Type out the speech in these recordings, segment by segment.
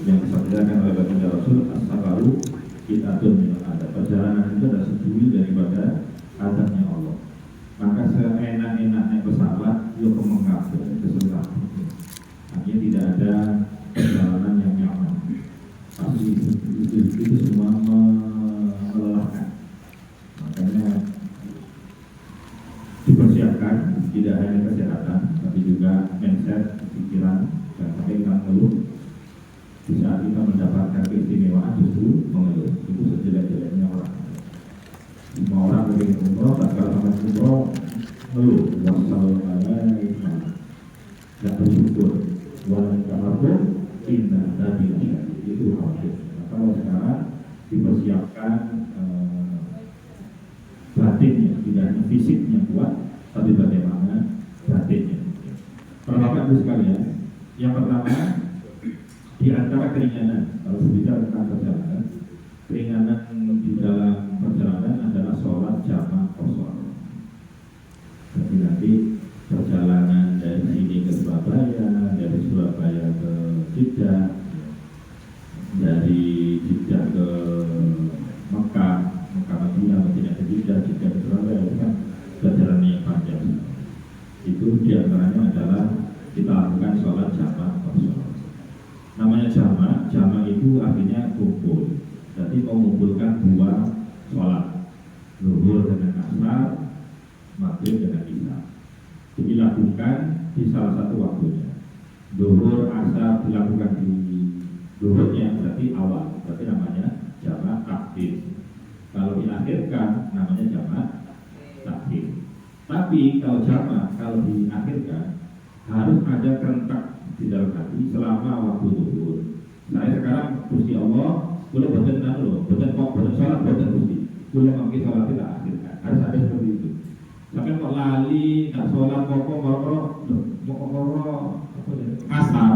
yang disampaikan oleh baginda Rasul, as-safaru qit'atun minal adab. Perjalanan itu adalah sebuli daripada adabnya Allah. Maka seenak-enaknya pesawat yuk ke Mekah keseluruhan. Artinya tidak ada perjalanan yang nyaman. Pasti itu semua melelahkan. Makanya dipersiapkan tidak hanya kesehatan, tapi juga mindset, pikiran, dan sampai kita mengeluh. Di saat kita mendapatkan keistimewaan justru mengeluh. Itu sejelek-jeleknya orang. Semua orang ingin umroh, tak kalau sama umroh mengeluh. Wassalamualaikum. Dan bersyukur. Waalaikumsalam. Inna nabi nasyari. Itu khawatir. Kalau sekarang dipersiapkan batinnya, tidak hanya fisiknya kuat, tapi bagaimana batinnya. Bapak Ibu sekalian, yang pertama di antara keringanan, kalau berbicara tentang perjalanan, keringanan di dalam perjalanan adalah sholat jamaah qashar. Jadi nanti perjalanan dari sini ke Surabaya, dari Surabaya ke Jeddah, dari Jeddah ke Mekah, Madinah, Madinah ke Jeddah, Jeddah ke Surabaya, itu kan perjalanan yang panjang. Itu diantaranya adalah kita lakukan sholat jamaah qashar. Namanya jamaah itu artinya kumpul. Jadi mengumpulkan dua sholat, zuhur dengan asar, maghrib dengan isya. Dilakukan di salah satu waktunya. Zuhur, asar dilakukan di zuhurnya berarti awal, berarti namanya jamaah takhir. Kalau diakhirkan namanya jamaah takhir. Tapi kalau jamaah kalau diakhirkan harus ada kerentak di dalam hati selama waktu zuhur. Saya sekarang Gusti Allah boleh boten loh, boten sholat boten Gusti. Boleh mungkin sholat tidak akhirkan. Harus ada seperti itu. Sampai kok lali, tak sholat moko asar.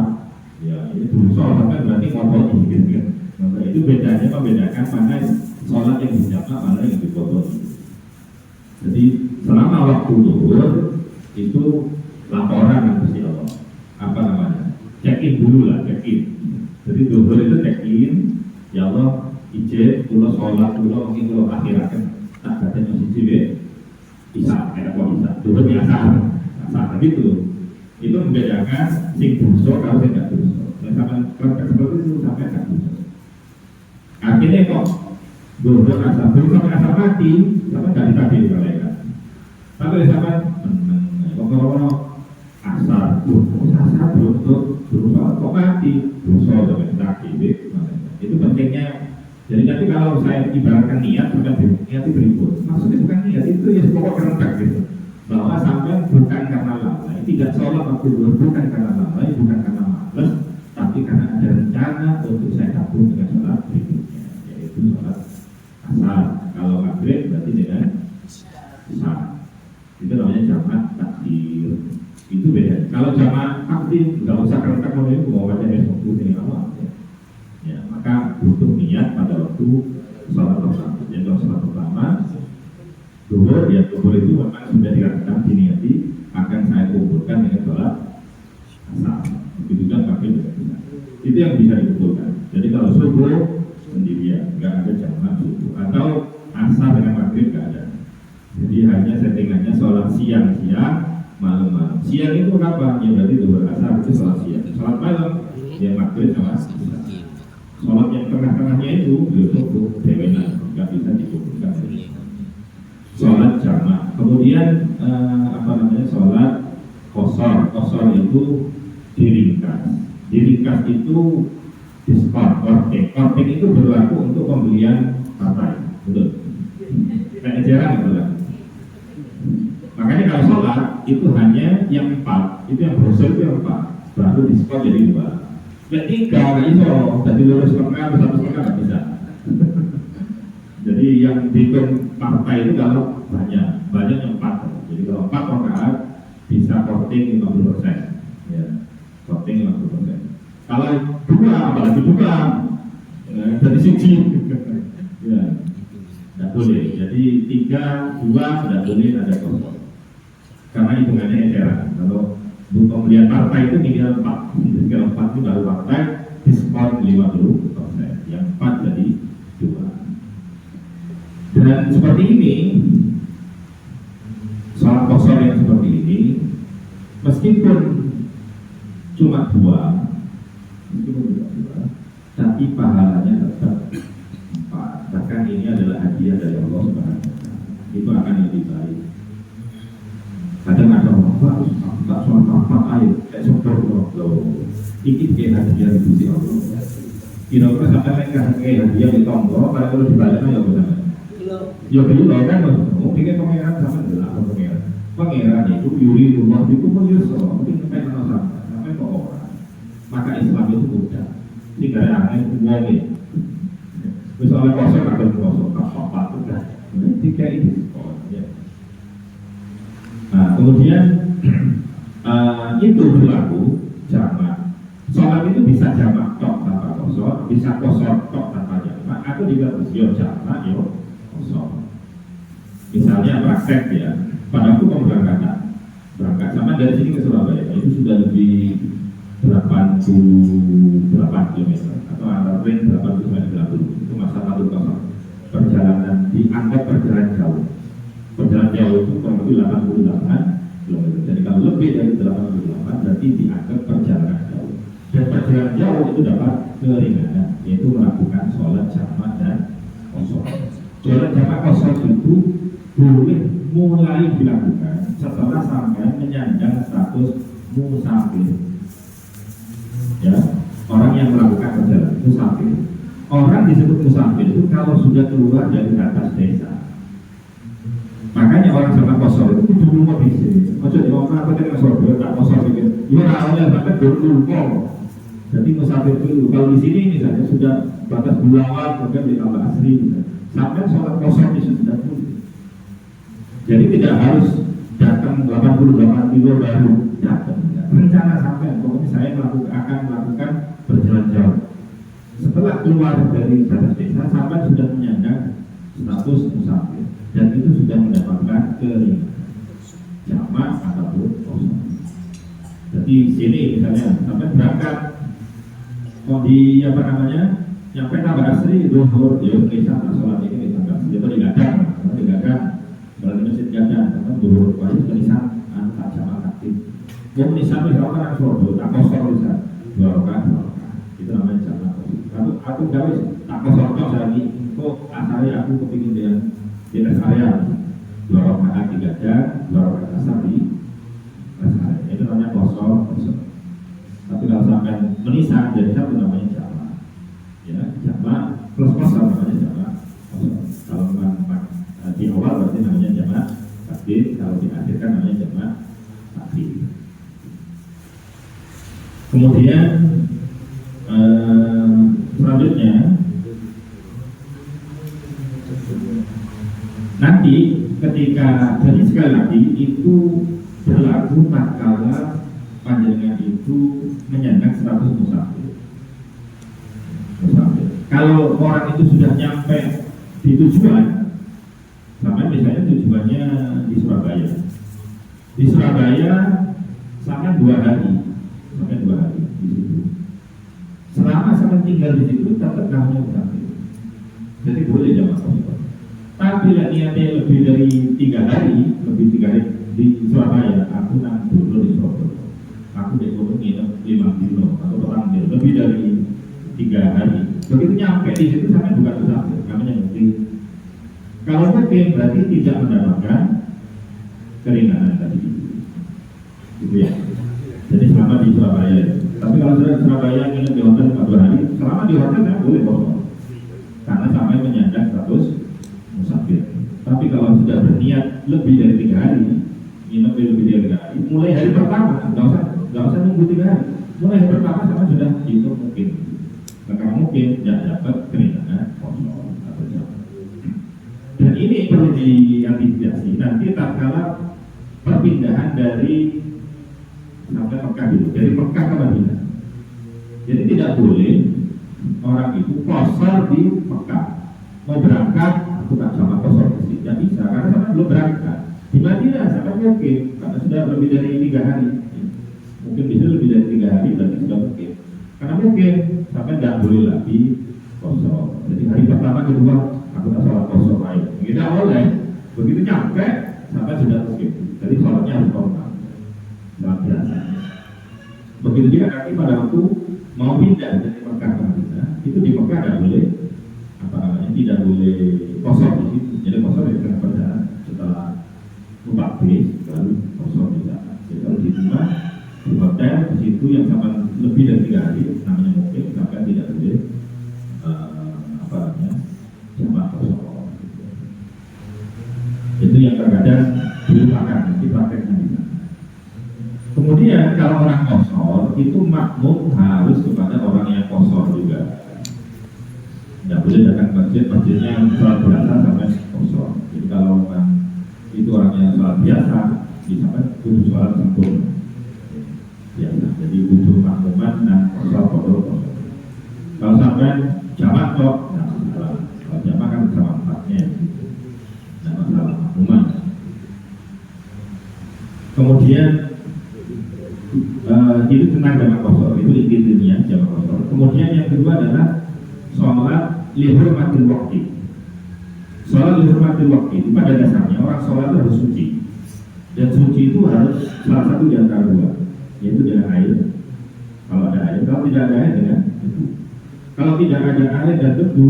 Ya ini dosa sampai berarti ngorok gitu kan. Maka itu bedanya membedakan mana sholat yang dijamaah mana yang dipotong. Jadi selama waktu zuhur itu laporan Gusti Allah. Apa namanya? Check-in dulu lah, check-in. Jadi zuhur itu check-in. Ya Allah, ijek, kula sholat, kula mungkin kula akhirakan tak ada yang siji bisa, ada kok bisa. Zuhur biasa, asal gitu. Itu membedakan sing dosa kalau sing tidak dosa. Dan sama konteks seperti itu sampai tidak dosa. Akhirnya kok zuhur asal, sampai asal mati, sampai tidak ditagih malaikat. Sampai sampai pokoknya asal, asal dosa kok mati, dosa sampai ditagih. Itu pentingnya. Jadi nanti kalau saya ibaratkan niat, bukan niat itu berikut. Maksudnya bukan niat itu ya pokok kerentak gitu. Bahwa sampai bukan karena lalai, tidak sholat waktu zuhur bukan karena lalai, bukan karena malas, tapi karena ada rencana untuk saya gabung dengan sholat berikutnya, yaitu sholat asar. Kalau maghrib berarti dengan isya. Itu namanya jamaah takhir. Itu beda. Kalau jamaah takhir nggak usah kerentak menuju mau baca besok ini awal. Ya, maka butuh niat pada waktu sholat pertama. Jadi sholat pertama, zuhur ya zuhur itu memang sudah dikatakan diniati akan saya kumpulkan dengan sholat asar. Begitu juga maghrib juga. Itu yang bisa dikumpulkan. Jadi kalau subuh sendirian, nggak ada jamaah subuh. Atau asar dengan maghrib nggak ada. Jadi hanya settingannya sholat siang-siang, malam-malam. Siang itu apa? Ya berarti zuhur asar itu sholat siang. Sholat malam ya maghrib sama isya. Sholat yang tengah-tengahnya itu subuh dewenan, nggak bisa dikumpulkan. Sholat jamaah. Kemudian sholat qashar. Qashar itu diringkas. Diringkas itu diskon, korting itu berlaku untuk pembelian partai, betul? Kayak jarang berlaku. Makanya kalau sholat itu hanya yang 4, itu yang brosur itu yang 4, baru diskon jadi 2. Yang 3 nggak iso, jadi lurus setengah, 1,5 nggak bisa. Jadi yang dihitung partai itu kalau banyak yang 4. Jadi kalau 4 rakaat bisa korting 50%, ya, korting 50%. Kalau 2, apalagi 2, dari siji, ya, tidak boleh. Jadi 3, 2 tidak boleh ada kosong. Karena hitungannya eceran. Kalau pembelian partai itu tinggal 4. Tinggal 4 itu baru partai diskon 50%. Dan seperti ini, sholat kosor yang seperti ini, meskipun cuma dua, tapi pahalanya tetap 4. Bahkan ini adalah hadiah dari Allah Subhanahu wa Ta'ala. Itu akan lebih baik. Kadang ada orang tak sholat apa ayo, kayak sopor loh. Ini kayak hadiah di sisi Allah. Kira-kira sampai mereka kayak hadiah di tonggo, kalau dibaliknya ya benar. Ya begitu kan, mungkin pangeran sama adalah pangeran. Pangeran itu yuri rumah itu pun yusro, mungkin sampai mana sampai ke orang. Maka Islam itu mudah. Ini karena aneh uangnya. Misalnya kosong akan kosong apa sudah. Tiga itu. Nah, kemudian itu berlaku jamak. Sholat itu bisa jamak tok tanpa kosor, bisa kosor tok tanpa jamak. Aku juga yo jamak yo kosor. Misalnya praktek ya, pada aku pemberangkatan berangkat sama dari sini ke Surabaya itu sudah lebih 88 km atau antara range 80 itu masa satu kosor. Perjalanan dianggap perjalanan jauh. Perjalanan jauh itu kurang lebih 88 km. Jadi kalau lebih dari 88 berarti dianggap perjalanan jauh. Dan perjalanan jauh itu dapat keringanan, yaitu melakukan sholat jamak dan kosor. Sholat jamak kosor itu boleh mulai dilakukan setelah sampai menyandang status musafir. Ya, orang yang melakukan perjalanan musafir. Orang disebut musafir itu kalau sudah keluar dari atas desa. Makanya orang jamak kosor itu kudu lunga dhisik. Aja diomong apa nek kosor tak kosor iki. Yo ora oleh sampe lunga. Jadi musafir dulu. Kalau di sini misalnya sudah batas bulan kemudian ditambah asri sampai sholat kosor itu sudah boleh. Jadi tidak harus datang 88 kilo baru datang. Rencana sampai pokoknya saya akan melakukan perjalanan jauh. Setelah keluar dari batas desa sampai sudah menyandang status musafir dan itu sudah mendapatkan keringanan jamak ataupun kosor. Jadi sini misalnya sampai berangkat di apa namanya nyampe tambah asri zuhur ya kisah sholat ini tambah asri itu digadang berarti masjid gadang karena zuhur wajib tulisan tak jamak aktif. Yang tulisan itu orang suruh tak kosor tulisan 2 rakaat itu namanya jamak. Aku gawe tak kosor lagi kok asalnya aku kepingin dia di rest area 2 rakaat digadang 2 rakaat asar di rest area itu namanya kosor. Tapi kalau sampai menisan jadi satu namanya jamak. Ya, jamak plus kosor namanya jamak kosor. Kalau memang di awal berarti namanya jamak takdim, kalau di akhir kan namanya jamak takdim. Kemudian selanjutnya nanti ketika jadi sekali lagi itu berlaku tatkala panjenengan itu menyandang status musafir. Kalau orang itu sudah nyampe di tujuan, sampai misalnya tujuannya di Surabaya. Di Surabaya sampai 2 hari di situ. Selama sampai tinggal di situ tetap namanya musafir. Jadi boleh jamak kosor. Tapi niatnya lebih dari 3 hari, di Surabaya, aku nang dulu di Surabaya. Aku dikono nginep 5 kilo atau orang lebih dari 3 hari. Begitu nyampe di situ sampai bukan musafir, namanya mungkin. Kalau mungkin berarti tidak mendapatkan keringanan tadi. Gitu ya. Jadi selama di Surabaya. Tapi kalau sudah Surabaya nginep di hotel 4 hari, selama di hotel kan boleh kosor. Karena sampai menyandang status musafir. Tapi kalau sudah berniat lebih dari 3 hari, nginep lebih dari 3 hari, mulai hari pertama, nggak usah nunggu 3 hari. Mulai hari pertama sama sudah itu mungkin. Nah, karena mungkin tidak dapat keringanan kosor atau jamak. Dan ini perlu diantisipasi. Nanti tatkala perpindahan dari sampai Mekah dulu, dari Mekah ke Madinah. Jadi tidak boleh orang itu kosor di Mekah. Mau berangkat, aku tak sama kosor di sini. Tidak bisa, karena sampai belum berangkat. Di Madinah sampai mungkin, karena sudah lebih dari 3 hari. Mungkin bisa lebih dari 3 hari, berarti sudah mungkin. Karena mungkin sampai tidak boleh lagi kosong. Jadi hari pertama kedua aku tak sholat kosong lain. Tidak boleh. Begitu nyampe sampai sudah mungkin. Jadi sholatnya harus normal. Sholat biasa. Begitu juga nanti pada waktu mau pindah dari Mekah ke Madinah, itu di Mekah tidak boleh tidak boleh kosong di situ. Jadi kosong itu pada setelah numpak bis baru kosong di sana. Jadi kalau di rumah di hotel di situ yang sama lebih dari 3 hari namanya mungkin maka tidak boleh jamaah kosong. Itu yang terkadang dilupakan di prakteknya di sana. Kemudian kalau orang kosor itu makmum harus kepada orang yang kosor juga. Tidak boleh datang masjidnya sholat biasa sampai kosor. Jadi kalau orang itu orangnya sholat biasa, bisa kan butuh sholat sempurna. Biasa. Jadi butuh makmuman dan kosor. Kalau sampai jamak kok, tidak masalah. Kalau jamak kan sama empatnya, tidak masalah makmuman. Kemudian itu tentang jamak kosor, itu intinya jamak kosor. Kemudian yang kedua adalah sholat lihurmatil waqti. Sholat lihurmatil waqti itu pada dasarnya orang sholat itu harus suci. Dan suci itu harus salah satu di antara dua, yaitu dengan air. Kalau ada air, kalau tidak ada air dengan debu. Kalau tidak ada air dan debu,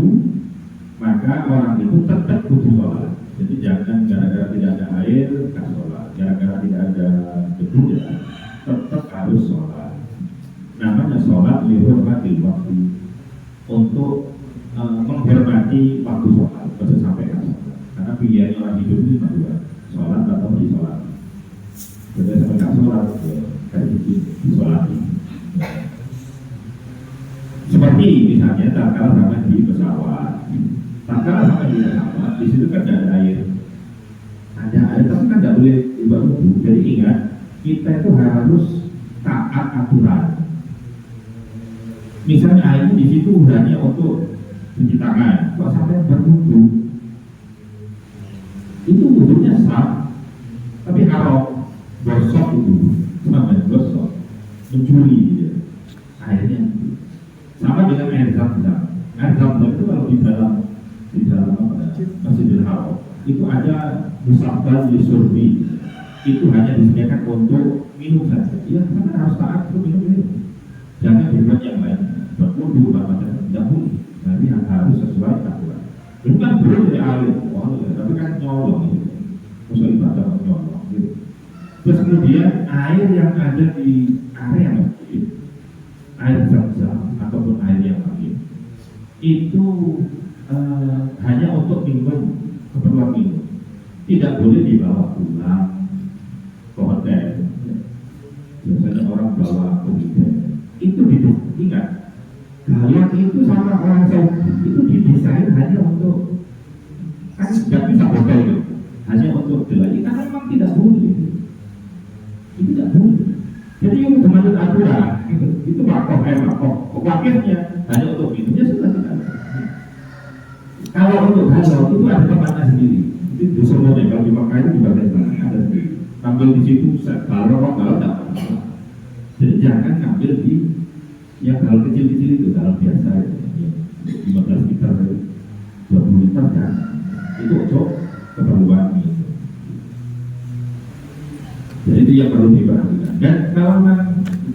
maka orang itu tetap butuh sholat. Jadi jangan gara-gara tidak ada air tak sholat, gara-gara tidak ada debu ya tetap harus sholat. Namanya sholat lihurmatil waqti, untuk menghormati waktu sholat, harus sampai sholat. Karena pilihan orang hidup itu cuma dua, sholat atau disolat. Jadi sampai tak sholat, ya, kayak gitu, disolati. Seperti misalnya tak kalah sama di pesawat, tak kalah sama di pesawat, di situ kan tidak ada air. Ada air, tapi kan tidak boleh dibawa. Jadi ingat, kita itu harus taat aturan. Misalnya airnya di situ hanya untuk cuci tangan, kok sampai berwudu, itu wudunya sah, tapi kalau gosok itu, sampai gosok, mencuri gitu. Airnya sama dengan air zam-zam. Air zam-zam itu kalau di dalam Masjidil Haram itu ada musabban lisurbi, itu hanya disediakan untuk minum saja. Ya, karena harus taat untuk minum. Jangan berbuat yang lain, berwudu macam tidak boleh. Nanti harus sesuai aturan. Bukan boleh alim, tapi kan nyolong gitu. Musuh ibadah nyolong gitu. Terus kemudian air yang ada di area masjid, air zam-zam ataupun air yang lain, itu hanya untuk minum, keperluan minum. Tidak boleh dibawa pulang ke hotel. Biasanya orang bawa ke hotel. Itu ingat, galon itu sama orang Saudi itu didesain hanya untuk, kan tidak bisa hotel itu, hanya untuk gelai, karena memang tidak boleh. Itu tidak boleh. Jadi yang menurut aturan itu makoh, wakilnya hanya untuk minumnya sudah tidak. Kalau untuk galon itu ada tempatnya sendiri. Itu di semua kalau di Makkah itu di bagian sana ada sendiri. Ambil di situ kalau tidak. Jadi jangan ngambil di yang galon kecil-kecil itu, galon biasa itu, 15 liter, 20 liter kan, itu untuk keperluan itu. Jadi itu yang perlu diperhatikan. Dan kalau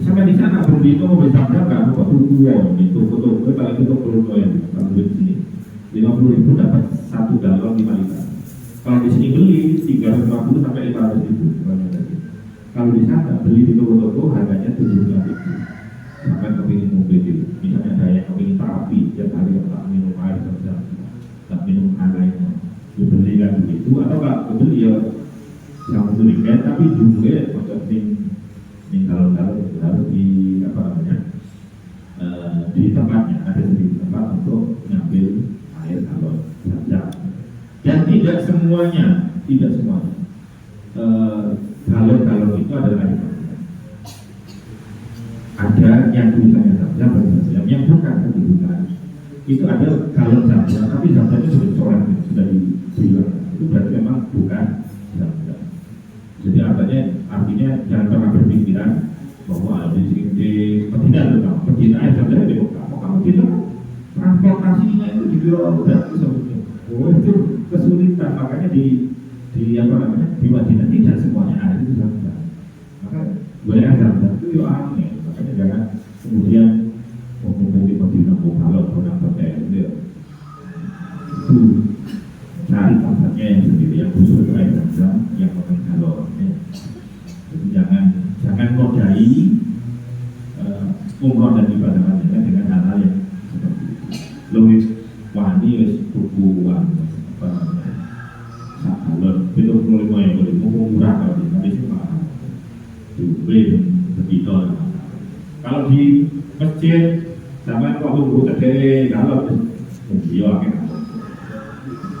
sampai di sana berbito bersabda kan, kok tua itu foto paling itu perlu yang di sini 50.000 dapat 1 galon 5 liter. Kalau di sini beli 350 sampai 500.000. Kalau di sana beli di toko-toko harganya 75.000. Sampai kepingin mobil itu, misalnya ada yang kepingin terapi, tiap hari tak minum air saja, tak minum air lainnya, dibeli kan begitu, atau nggak dibeli ya yang membelikan, tapi juga untuk kalau harus di apa namanya di tempatnya ada sendiri tempat untuk ngambil air galon saja. Dan tidak semuanya galon itu adalah air. Ada yang tulisannya zam-zam, yang bukan itu ada galon zam-zam, tapi zam-zamnya sudah dicoret, sudah dibilang itu berarti memang bukan zam-zam. Jadi artinya jangan pernah berpikiran bahwa di Medina air zam-zam di Mekah, Medina transportasi udah oh itu kesulitan, makanya di apa namanya di Madinah tidak semuanya air itu zam-zam. Maka gorengan zam-zam itu yo aneh, makanya jangan kemudian ngomong di Madinah kalau orang pakai itu cari tempatnya yang sendiri yang khusus air zam-zam yang pakai galonnya. Jadi jangan modai umroh dan ibadah Madinah dengan hal-hal yang seperti itu. Logis wani wis tukuan apa namanya sakalon itu mulai yang boleh mau murah kalau di Indonesia mahal duit begitu. Kalau di masjid sama waktu guru gede kalau dia akan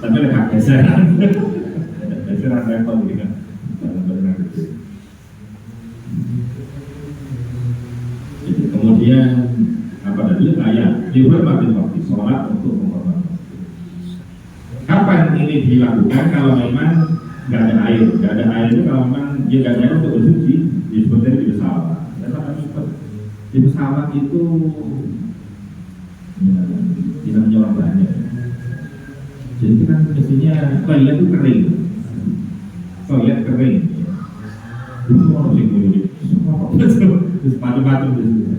tapi lekat geseran geseran level gitu kan benar-benar gede. Kemudian apa tadi ayat dihormati waktu sholat untuk menghormati. Kapan ini dilakukan? Kalau memang nggak ada air itu kalau memang dia nggak ada air untuk bersuci disebutnya di pesawat. Dan apa di pesawat itu ya, tidak menyorong banyak. Jadi kan mestinya toilet itu kering, itu semua harus dikuliti, semua macam-macam di situ.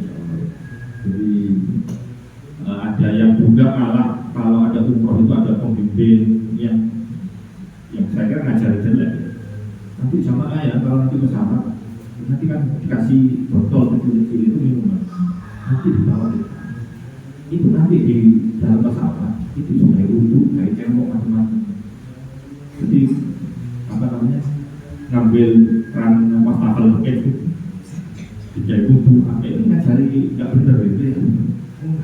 Jadi ada yang juga malah kalau ada umroh itu ada pembimbing yang saya kira ngajarin jelek. Nanti sama ya kalau nanti pesawat nanti kan dikasih botol kecil-kecil itu minuman, nanti dibawa itu nanti di dalam pesawat itu sudah wudhu dari cemok macam-macam. Jadi apa namanya ngambil keran wastafel itu dijahit wudhu apa ini ngajari nggak bener itu ya.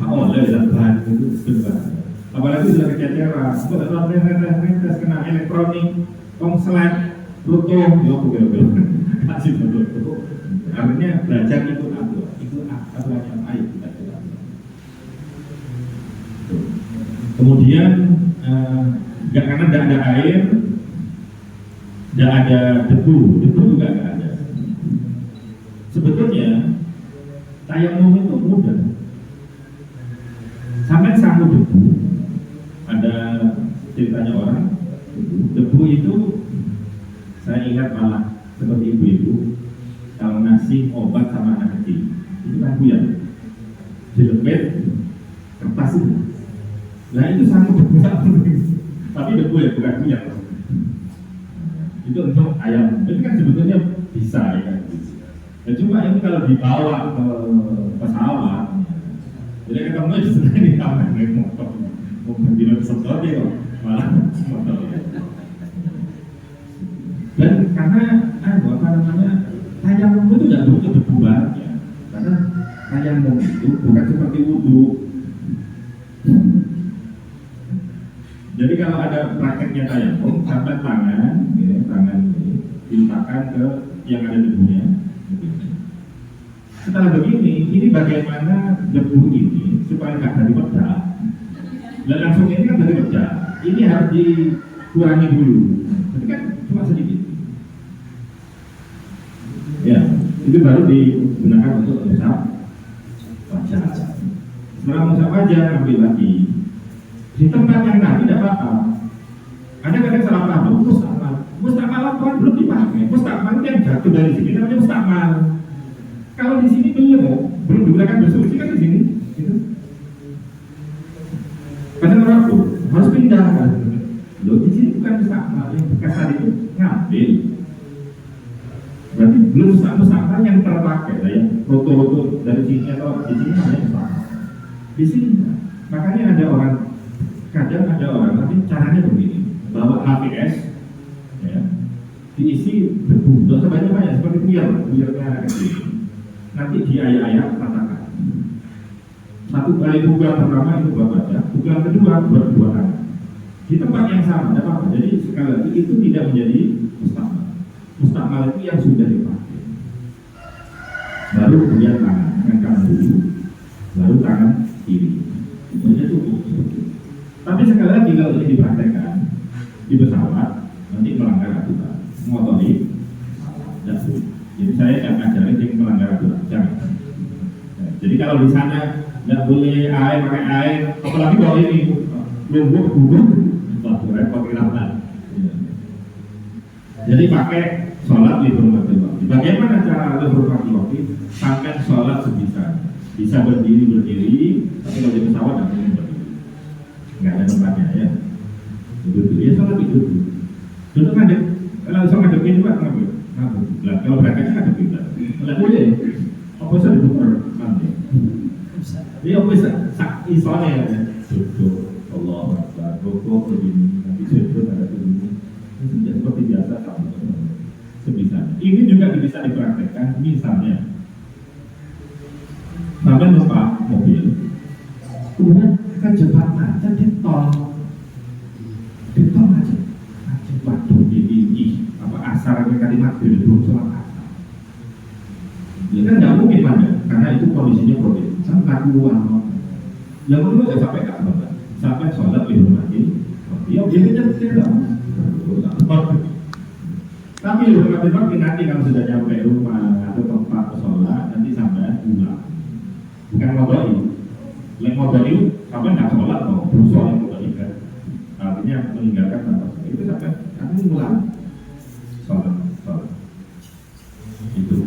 Oleh bahan itu benar. Apalagi sudah kececeran, sudah tes kena elektronik, konslet, rutuh, ya betul. Kasih betul. Artinya belajar ikut aturan air kita jelas. Kemudian karena tidak ada air, tidak ada debu juga nggak ada. Sebetulnya tayamum itu mudah. Sampai sanggup debu, ada ceritanya orang debu itu saya ingat malah seperti ibu-ibu kalau ngasih obat sama anak kecil itu kan buyar dilepet kertas itu. Nah itu sanggup debu tapi debu ya bukan buyar itu untuk ayam itu kan sebetulnya bisa ya kan. Dan cuma ini kalau dibawa ke pesawat jadi ketemu di sana di kamar naik motor di setor dia malah motor. Dan karena apa namanya tayamum itu tidak butuh debu banyak karena tayamum itu bukan seperti wudhu. Jadi kalau ada prakteknya tayamum sampai tangan ini diletakkan ke yang ada debunya. Setelah begini, ini bagaimana debu ini supaya nggak dari pecah. Dan langsung ini kan dari pecah. Ini harus dikurangi dulu. Tapi kan cuma sedikit. Ya, itu baru digunakan untuk usap wajah. Setelah usap wajah, ambil lagi. Di tempat yang tadi tidak apa-apa. Ada kadang salah paham. Mustakmal apa belum dipakai. Mustakmal yang jatuh dari sini namanya mustakmal. Kalau di sini belum digunakan bersuci kan di sini, gitu. Kadang orang tuh harus pindah kan. Loh di sini bukan mustakmal yang bekas tadi itu ngambil. Berarti belum mustakmal yang terpakai lah ya. Foto-foto dari sini atau di sini namanya mustakmal. Di sini, makanya ada orang, kadang ada orang tapi caranya begini, bawa HPS, ya, diisi debu, nggak sebanyak-banyak seperti buyarnya kecil. Nanti di ayat-ayat katakan satu kali pukulan pertama itu buat baca, pukulan kedua buat dua kali di tempat yang sama, tidak apa-apa. Jadi sekali lagi itu tidak menjadi mustakmal. Mustakmal itu yang sudah dipakai. Baru kemudian tangan kanan dulu, baru tangan kiri. Itu saja cukup. Tapi sekali lagi kalau ini dipraktekkan di pesawat nanti melanggar aturan, mengotori dan jadi saya akan ajarin yang melanggar aturan, jangan. Jadi kalau di sana nggak boleh air pakai air, apalagi kalau ini nunggu dulu, waktu repot kiraman. Jadi pakai sholat di hurmatil waktu. Bagaimana cara hurmatil waktu? Sampai sholat sebisa, bisa berdiri, tapi kalau di pesawat nggak mungkin berdiri, nggak ada tempatnya ya. Duduk, ya sholat itu duduk ngadep. Kalau bisa ngadepin juga ngadep. Kalau berangkatnya ngadepin, nggak boleh. Apa bisa diputar nanti? Dia bisa isolnya ya. Duduk, Allah Akbar, rukuk begini, nanti sujud ada begini. Ini sudah seperti biasa kamu sebisa. Ini juga bisa dipraktekkan, misalnya sampai numpak mobil, kemudian kejebak macet di tol macet waktu ini apa asar kalimat belum sholat asar. Ya kan nggak mungkin ada, karena itu kondisinya problem. Sampai keluar, yang kedua ya sampai sholat di rumah ini, dia tidak. Tapi lebih nanti kalau sudah nyampe rumah atau tempat sholat nanti sampai pulang. Bukan modal yang modal sampai nggak sholat mau sholat modal kan, artinya meninggalkan tanpa sholat itu sampai pulang sholat itu.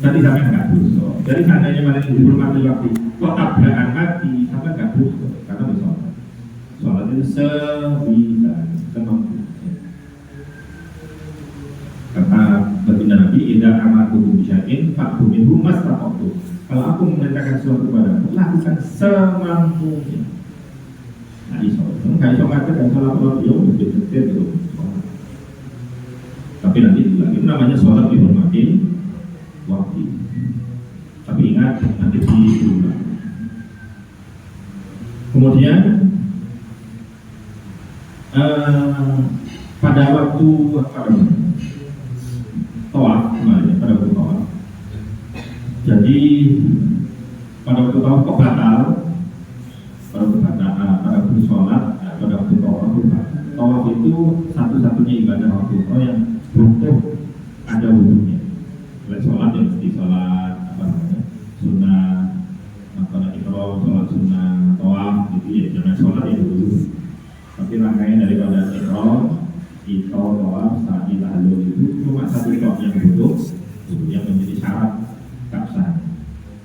Tadi sampai nggak dosa. Jadi seandainya malah libur mati waktu kok tabrakan mati sampai nggak dosa karena sholat. Sholat itu sebisa semampu. Kata baginda Nabi, "Idza amartukum bisyai'in fa'tu minhu mastata'tum." Kalau aku memerintahkan sesuatu kepadamu, lakukan semampunya. Nah, nggak iso katakan sholat dia betul-betul itu. Tapi nanti lagi itu namanya sholat dihormati waktu. Tapi ingat nanti diulang. Kemudian pada waktu tawaf kemarin, pada waktu tawaf. Jadi pada waktu tawaf kok batal? Pada waktu sholat, pada waktu tawaf tawaf itu satu-satunya ibadah waktu yang butuh ada wudhunya. Oleh sholat yang mesti sholat sunnah, sholat sunnah, tawaf gitu ya, jangan sholat itu dulu. Tapi rangkaian daripada tawaf, sa'i, tahlul itu cuma satu tok yang butuh, yang menjadi syarat keabsahan,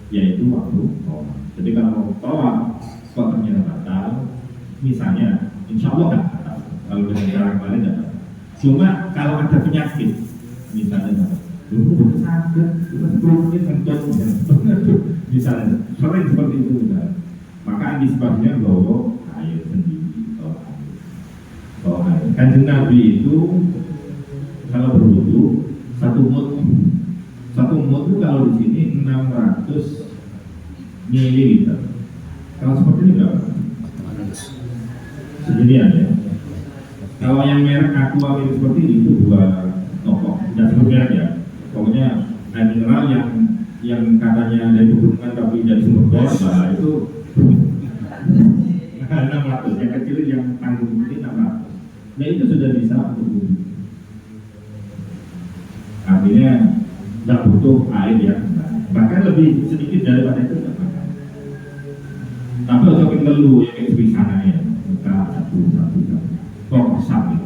yaitu waktu tawaf. Jadi kalau mau tawaf kok ternyata batal, misalnya, insya Allah kan batal. Kalau dengan cara kemarin tidak batal. Cuma kalau ada penyakit, misalnya sakit, 10 menit kentut, misalnya sering seperti itu, misalnya. Maka antisipasinya bawa air sendiri. Kanjeng Nabi itu kalau berwudu satu mud itu kalau di sini 600 ml. Kalau seperti ini berapa? Seginian ya. Kalau yang merek Aqua mirip seperti ini itu 2 toko, tidak sebut merek ya. Pokoknya air mineral yang katanya dari pegunungan tapi dari sumber bor, nah itu 600. Yang kecil yang tanggung ini 600. Nah itu sudah bisa untuk wudhu. Artinya tidak butuh air yang bahkan lebih sedikit daripada itu tidak apa. Tapi untuk yang telu yang kayak sana ya, kita satu. Kok sakit.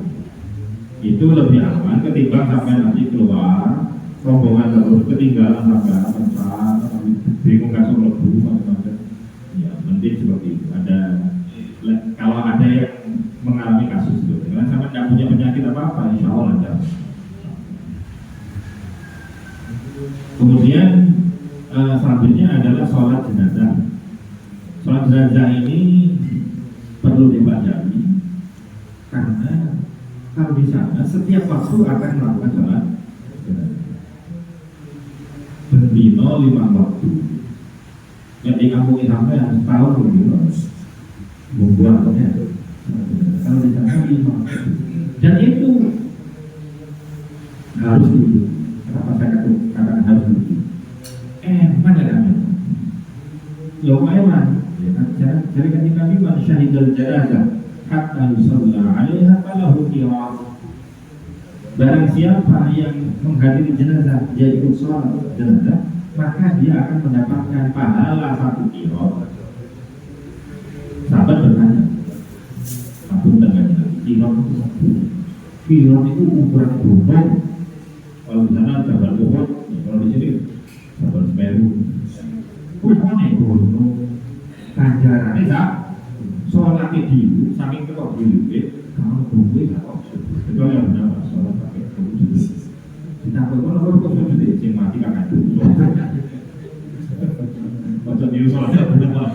Itu lebih aman ketimbang sampai nanti keluar rombongan terus ketinggalan sampai bingung kasih lebu macam-macam. Ya mending seperti itu. Kalau ada yang mengalami kasus itu, karena sama tidak punya penyakit apa-apa, insya Allah lancar. Kemudian selanjutnya adalah sholat jenazah. Sholat jenazah ini perlu dipelajari karena kalau di sana setiap waktu akan melakukan sholat jenazah. Bendino 5 waktu. Yang di kampung ini sampai harus tahu bendino. Membuatnya kalau di sana 5 dan itu harus dulu. Kenapa saya katakan harus dulu? Mana kami? Ya eman. Jadi kan Nabi man syahidal janazah hatta yusalla 'alaiha falahu qiras. Barang siapa yang menghadiri jenazah, dia ikut sholat jenazah, maka dia akan mendapatkan pahala 1 qiras. Sahabat bertanya, Kilon itu kilon itu ukuran gunung. Kalau di sana Jabal Uhud, ya, kalau di sini Jabal Semeru. Ukurannya gunung. Ganjarannya tak sholatnya dulu, saking ketok dulu, kalau tunggu ya kok. Itu yang benar sholat pakai tunggu. Ditambah kalau kok sudah sing mati kakak dulu. Macam dia sholatnya benar.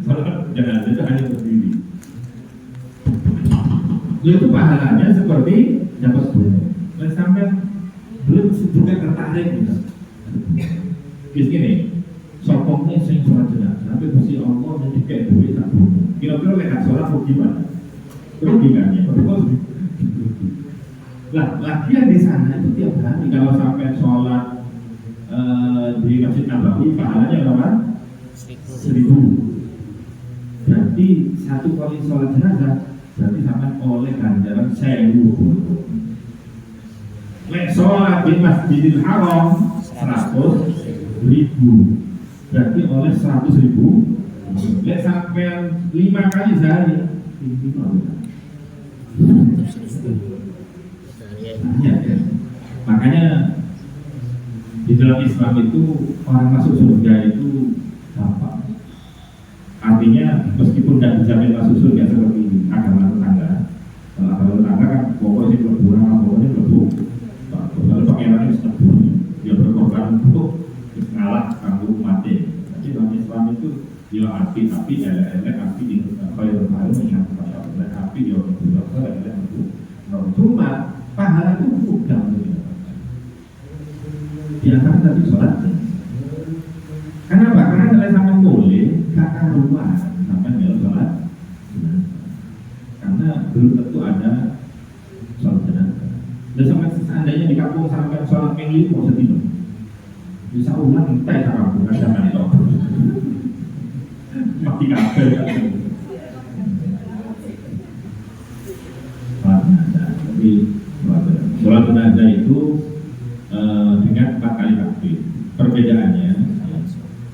Sholat jangan ada hanya berdiri. Itu pahalanya seperti dapat gunung. Dan sampai belum juga tertarik gitu. Gini, sopongnya sing sholat jenazah, tapi Gusti Allah nanti kayak duit tak gunung. Kira-kira lekat sholat mau gimana? Rugi kan ya? Lah, lagian di sana itu tiap hari kalau sampai sholat di Masjid Nabawi pahalanya berapa? 1.000. Berarti satu kali sholat jenazah berarti sampai oleh ganjaran 1.000. Lek sholat di Masjidil Haram 100.000, berarti oleh 100.000. Lek sampai 5 kali sehari, ya. Makanya di dalam Islam itu orang masuk surga itu gampang. Artinya meskipun tidak dijamin masuk surga seperti agama tetangga. Kalau agama tetangga kan pokoknya berkurang, pokoknya berkurang. Lalu pakaiannya seperti dia berkorban untuk ngalah tanggung mati. Tapi dalam Islam itu dia api elek api di khairul baru ingat kepada Allah, api dia berdosa elek itu. Cuma pahala itu mudah di antara tadi sholatnya. Kenapa? Karena kalau sampai boleh kakak rumah sampai dalam sholat. Karena belum tentu ada sholat jenazah. Dan sampai seandainya di kampung sampai sholat yang mau sedih, bisa ulang entah kampung ada mentok. Mati kabel. Tapi sholat jenazah itu dengan 4 kali takbir. Perbedaannya,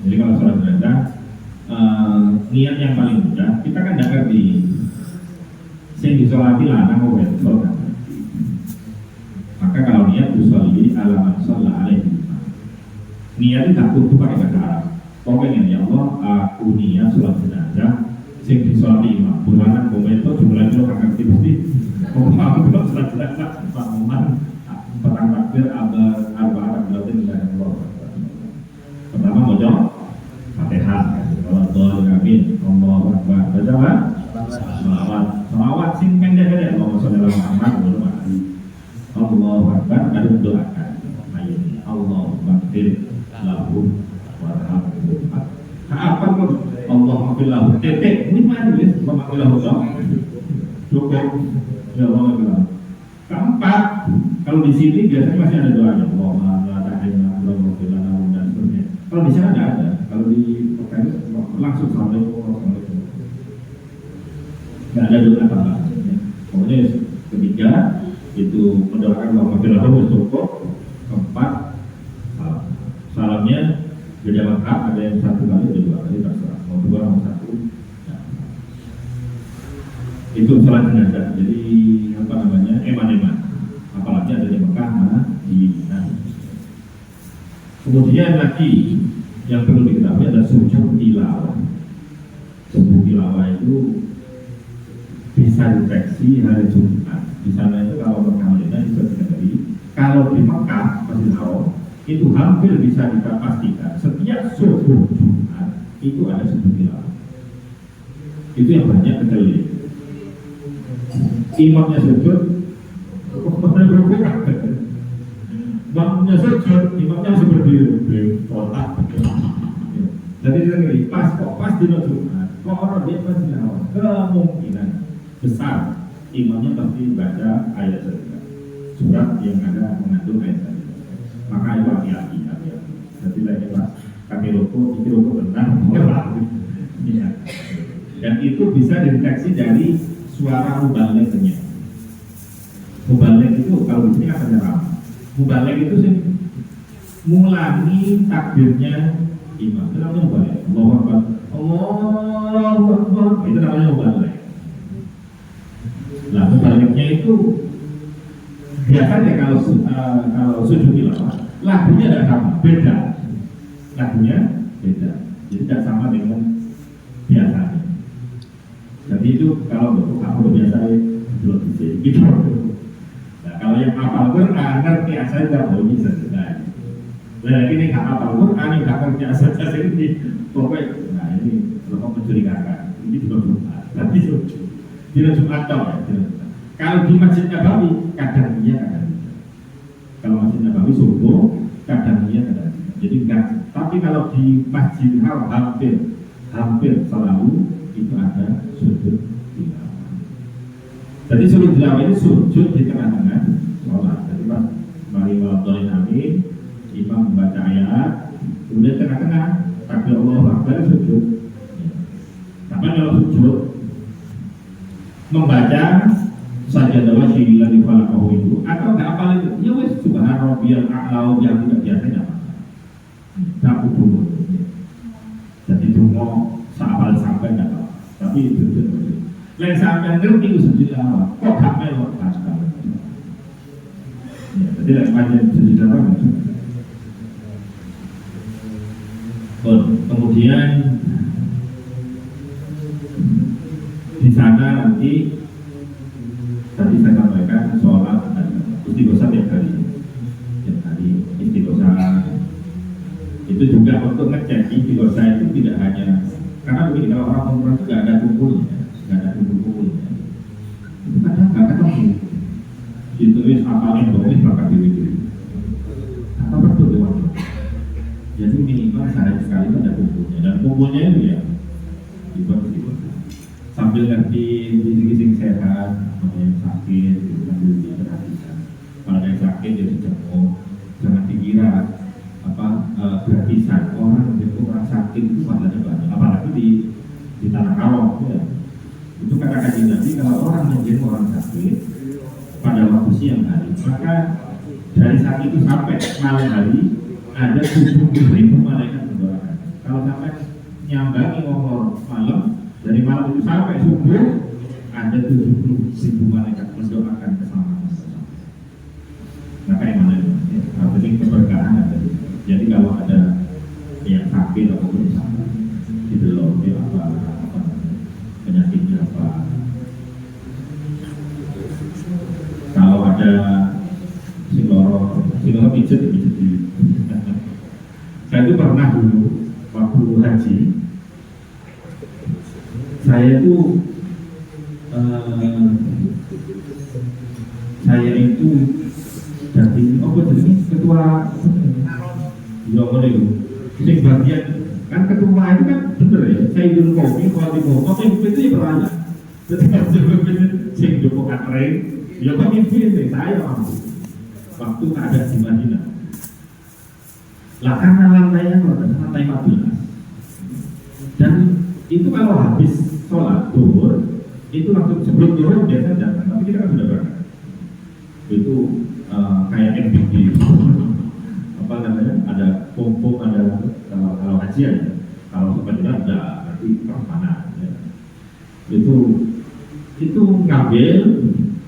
jadi kalau sholat jenazah niat yang paling mudah, kita kan tidak ngerti. Sing disolati lanang mau wedok. Maka kalau niat usolli ala man shalla alaihi. Niat itu tak kudu pakai bahasa Arab. Pokoknya ya Allah, aku niat sholat jenazah sing disolati imam. Bulan momentum jumlahnya lo akan ngerti. Mau sholat jenazah paman petang takbir arba'at berarti dengan Allah. Pertama baca Fatihah. Kalau doa amin, Allahu Akbar. Baca apa? Salawat sing pendek-pendek. Allahumma sholli ala Muhammad wa ala ali. Allahu Akbar, baru doakan. Ayat Allahumma ighfir lahu warhamhu. Apa pun Allahumma ighfir lahu. Titik. Ini mana tulis? Allahumma ighfir lahu. Cukup. Ya Allah. Keempat, kalau di sini biasanya masih ada doanya. Allahumma la tahrimna Allahumma ighfir lana dan seterusnya. Kalau di sana tidak ada. Kalau di Mekah langsung Assalamualaikum. Tidak ada doa apa-apa. Pokoknya ketiga itu mendoakan Allahumma ighfir lahu cukup. Keempat, salamnya beda lengkap, ada yang 1 kali, ada 2 kali, terserah. Mau 2 mau 1. Itu sholat jenazah. Jadi apa namanya, eman-eman. Apalagi ada di Mekah, mana di Mina. Kemudian lagi yang perlu diketahui ada sujud tilawah. Sujud tilawah itu bisa deteksi hari Jumat. Di sana itu kalau Mekah Madinah itu terjadi. Kalau di Mekah Masjidil Haram itu hampir bisa kita pastikan setiap subuh Jumat itu ada sujud tilawah. Itu yang banyak terjadi. Imamnya sujud, imamnya sujud, imamnya seperti otak. Jadi sendiri pas di Jumat, kok orang dia pasti awal kemungkinan besar imamnya pasti baca ayat surat yang ada mengandung ayat tadi. Maka itu hati-hati. Jadi lagi pas kami rokok, itu rokok tenang, dan itu bisa dideteksi dari suara mubalignya. Mubalig itu kalau di sini kan penyerang. Mubalig itu sih ngulangi takbirnya imam. Itu namanya mubalig. Allahu Akbar. Allahu Akbar. Itu namanya mubalig. Nah, mubaliknya itu biasanya kalau sujud tilawah lagunya tidak sama, beda. Lagunya beda. Jadi tidak sama dengan biasanya. Jadi itu kalau aku biasa belum bisa gitu. Nah, kalau yang hafal Quran ngerti asal tidak mau bisa selesai. Nah, ini nggak hafal Quran, nggak ngerti asal ini pokoknya. Nah, ini kalau mencurigakan. Ini juga Jumat. Tapi tidak Jumat tau ya. Kalau di Masjid Nabawi kadang iya kadang tidak. Kalau Masjid Nabawi subuh kadang iya kadang tidak. Jadi enggak. Tapi kalau di Masjid Haram hampir selalu itu ada sujud tilawah. Jadi sujud tilawah ini sujud di tengah-tengah sholat. Jadi pas mari waladhdallin amin, imam membaca ayat, kemudian tengah-tengah takbir Allahu Akbar sujud. Tapi kalau sujud membaca saja dawa syirilah di falakahu itu atau nggak apa itu ya wes subhanallah biar a'lau yang tidak biasanya nggak kudu jadi dungo sahabat sampai nggak tahu tapi itu lain sampai ngerti itu sendiri apa kok gak melok pasal ya jadi lain panjang sendiri apa kemudian di sana nanti tadi saya sampaikan sholat istighosah tiap hari istighosah itu juga untuk ngecek istighosah itu tidak hanya karena begini kalau orang umroh itu nggak ada kumpulnya itu kadang nggak ketemu ditulis apalin doang maka diri apa betul lewat jadi minimal sehari sekali itu ada kumpulnya dan kumpulnya itu ya dibuat istighosah sambil ngerti bising sehat ada yang sakit sambil diperhatikan kalau ada yang sakit ya dijenguk jangan dikira gratisan orang sakit itu pahalanya banyak apalagi di tanah Kawah ya. Itu kata-kata Nabi kalau orang menjenguk orang sakit pada waktu siang hari maka dari saat itu sampai malam hari ada 70.000 malaikat mendoakan. Kalau sampai nyambangi umur malam dari malam itu sampai subuh ada 70.000 malaikat mendoakan keselamatan. Maka yang mana itu? Yang penting keberkahan ada. Jadi kalau ada yang sakit ataupun misalnya didelok dia apa penyakitnya apa. Kalau ada sinoro pijet di. Saya itu pernah dulu waktu haji saya itu jadi jadi ketua ya boleh sing bagian kan ketua itu kan bener ya saya dulu kopi itu ya beranya jadi sing joko katren ya pemimpin saya waktu ada di Madinah lah karena lantainya lantai 14 dan itu kalau habis sholat zuhur itu langsung sebelum zuhur biasa datang tapi kita kan sudah berangkat itu kayak MPG apa namanya ada pom ada kalau hajian ya kalau sebenarnya ada berarti mana ya. itu ngambil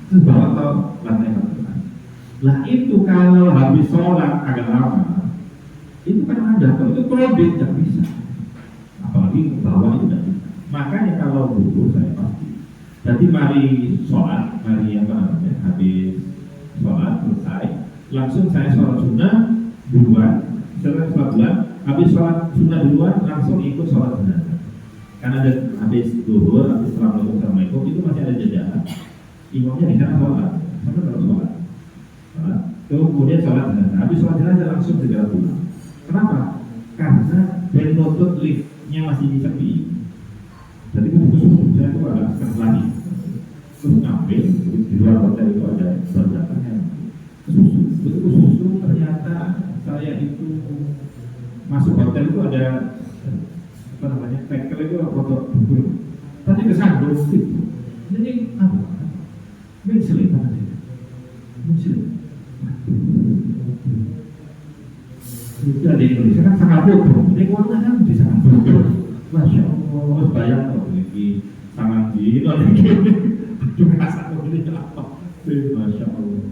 terus bawa ke lantai 14 lah itu kalau habis sholat agak lama itu kan ada itu kredit tidak bisa apalagi bawah itu tidak bisa makanya kalau dulu saya pasti jadi mari sholat mari apa namanya habis sholat selesai langsung saya sholat sunnah duluan setelah sholat duluan habis sholat sunnah duluan langsung ikut sholat jenazah karena ada habis zuhur habis assalamualaikum itu masih ada jeda imamnya di sana sholat sampai terus sholat kemudian sholat jenazah habis sholat jenazah langsung segera pulang kenapa? Karena benotut liftnya masih sepi jadi khusus saya itu agak sekali terus ngambil di luar hotel itu ada berdatangnya susu ternyata saya itu masuk hotel itu ada apa namanya tekel itu foto bubur tadi kesandung itu jadi apa mencelit sudah di Indonesia kan sangat bodoh di kota kan di sangat bodoh Masya Allah bayang loh ini sangat di cuma satu ini apa? Masya Allah.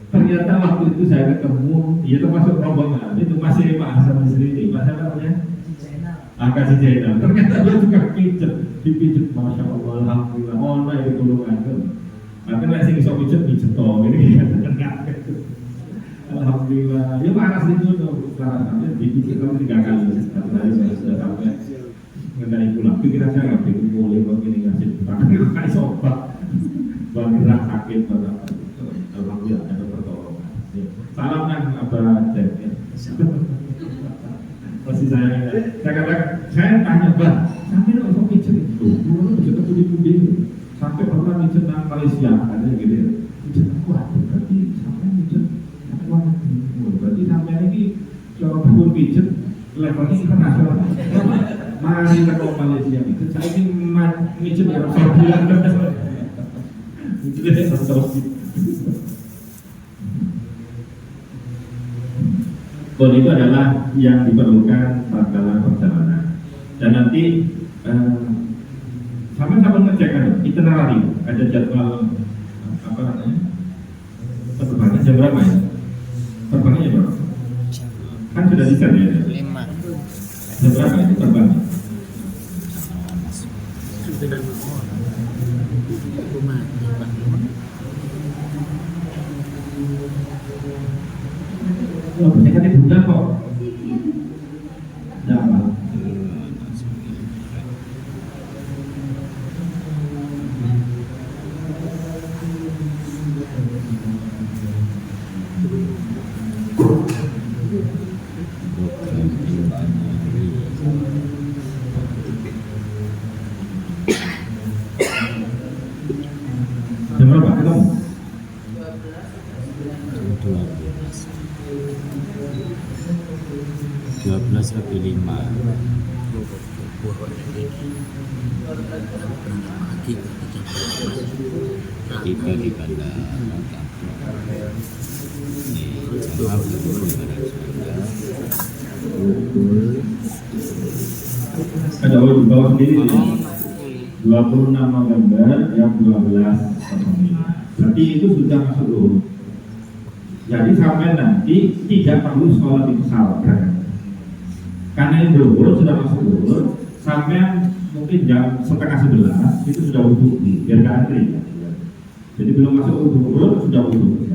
Ternyata waktu itu saya ketemu, dia termasuk rombongan, itu masih Pak Hasan Bisri, Pak siapa namanya? Kasih Zainal. Ternyata dia juga pijet, dipijet, Masya Allah, Alhamdulillah. Oh, nah itu tulungan kan. Makanya sing iso pijet toh, ini Alhamdulillah. Ya Pak Anas itu sekarang sampai dipijet kamu 3 kali, satu hari saya sudah sampai mengenai pulang. Pikiran saya nggak begitu boleh begini ngasih pulang. Itu kayak sobat, bergerak sakit pada. Alhamdulillah ada pertolongan. Salam kan Abah Cek. Masih saya katakan, saya tanya Bah, sampai lo kok pijet itu? Dulu pijet aku di Budi, sampai pernah pijet nang Malaysia, ada gitu ya. Pijet aku ada, berarti sampai pijet aku ada. Berarti sampai ini kalau pun pijet levelnya internasional. Mari kita ke Malaysia itu, saya ini pijet Arab Saudi. Itu dia Saudi. Kode itu adalah yang diperlukan dalam perjalanan. Dan nanti sama-sama ngecek kan, itinerary, ada jadwal apa namanya? Penerbangan jam berapa ya? Terbangnya jam berapa? Kan sudah di set ya? 5. Jam berapa itu terbangnya? Oh, saya kan Bunda kok. Jangan. Jam berapa ketemu? 12 lebih 5. Tiba di bandara. Jawab di bandara. Ada di bawah sendiri 26 November jam 12.00. Berarti itu sudah masuk dulu. Jadi sampai nanti tidak perlu sekolah di pesawat kan? Karena dulu sudah masuk dulu, sampai mungkin jam 10:30 itu sudah wudhu biar nggak antri. Jadi belum masuk dulu sudah wudhu.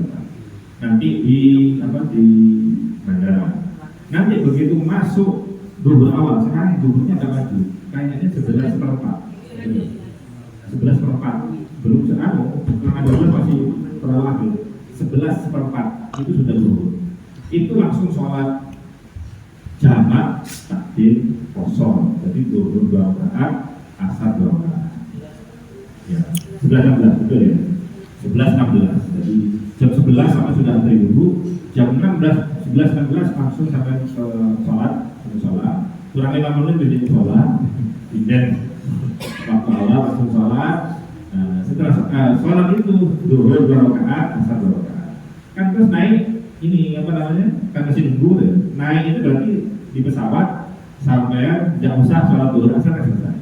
Nanti di bandara. Nanti begitu masuk dulu awal, sekarang dulunya agak maju. Kayaknya 11:04. 11:04 belum sekarang, ada masih terlalu 11:04 itu sudah dulu. Itu langsung sholat jamak takdim kosong, jadi zuhur 2 rakaat, asar 2 rakaat. Ya, 11:16 betul ya. 11:16. Jadi jam 11 sampai sudah antri dulu, jam 11:16 langsung sampai ke sholat, kurang 5 menit jadi sholat, dan waktu awal langsung sholat. Nah, setelah sholat itu zuhur 2 rakaat, asar 2 rakaat. Kan terus naik ini apa namanya? Kan masih nunggu ya. Naik itu berarti di pesawat sampai jam usah sholat zuhur asar selesai.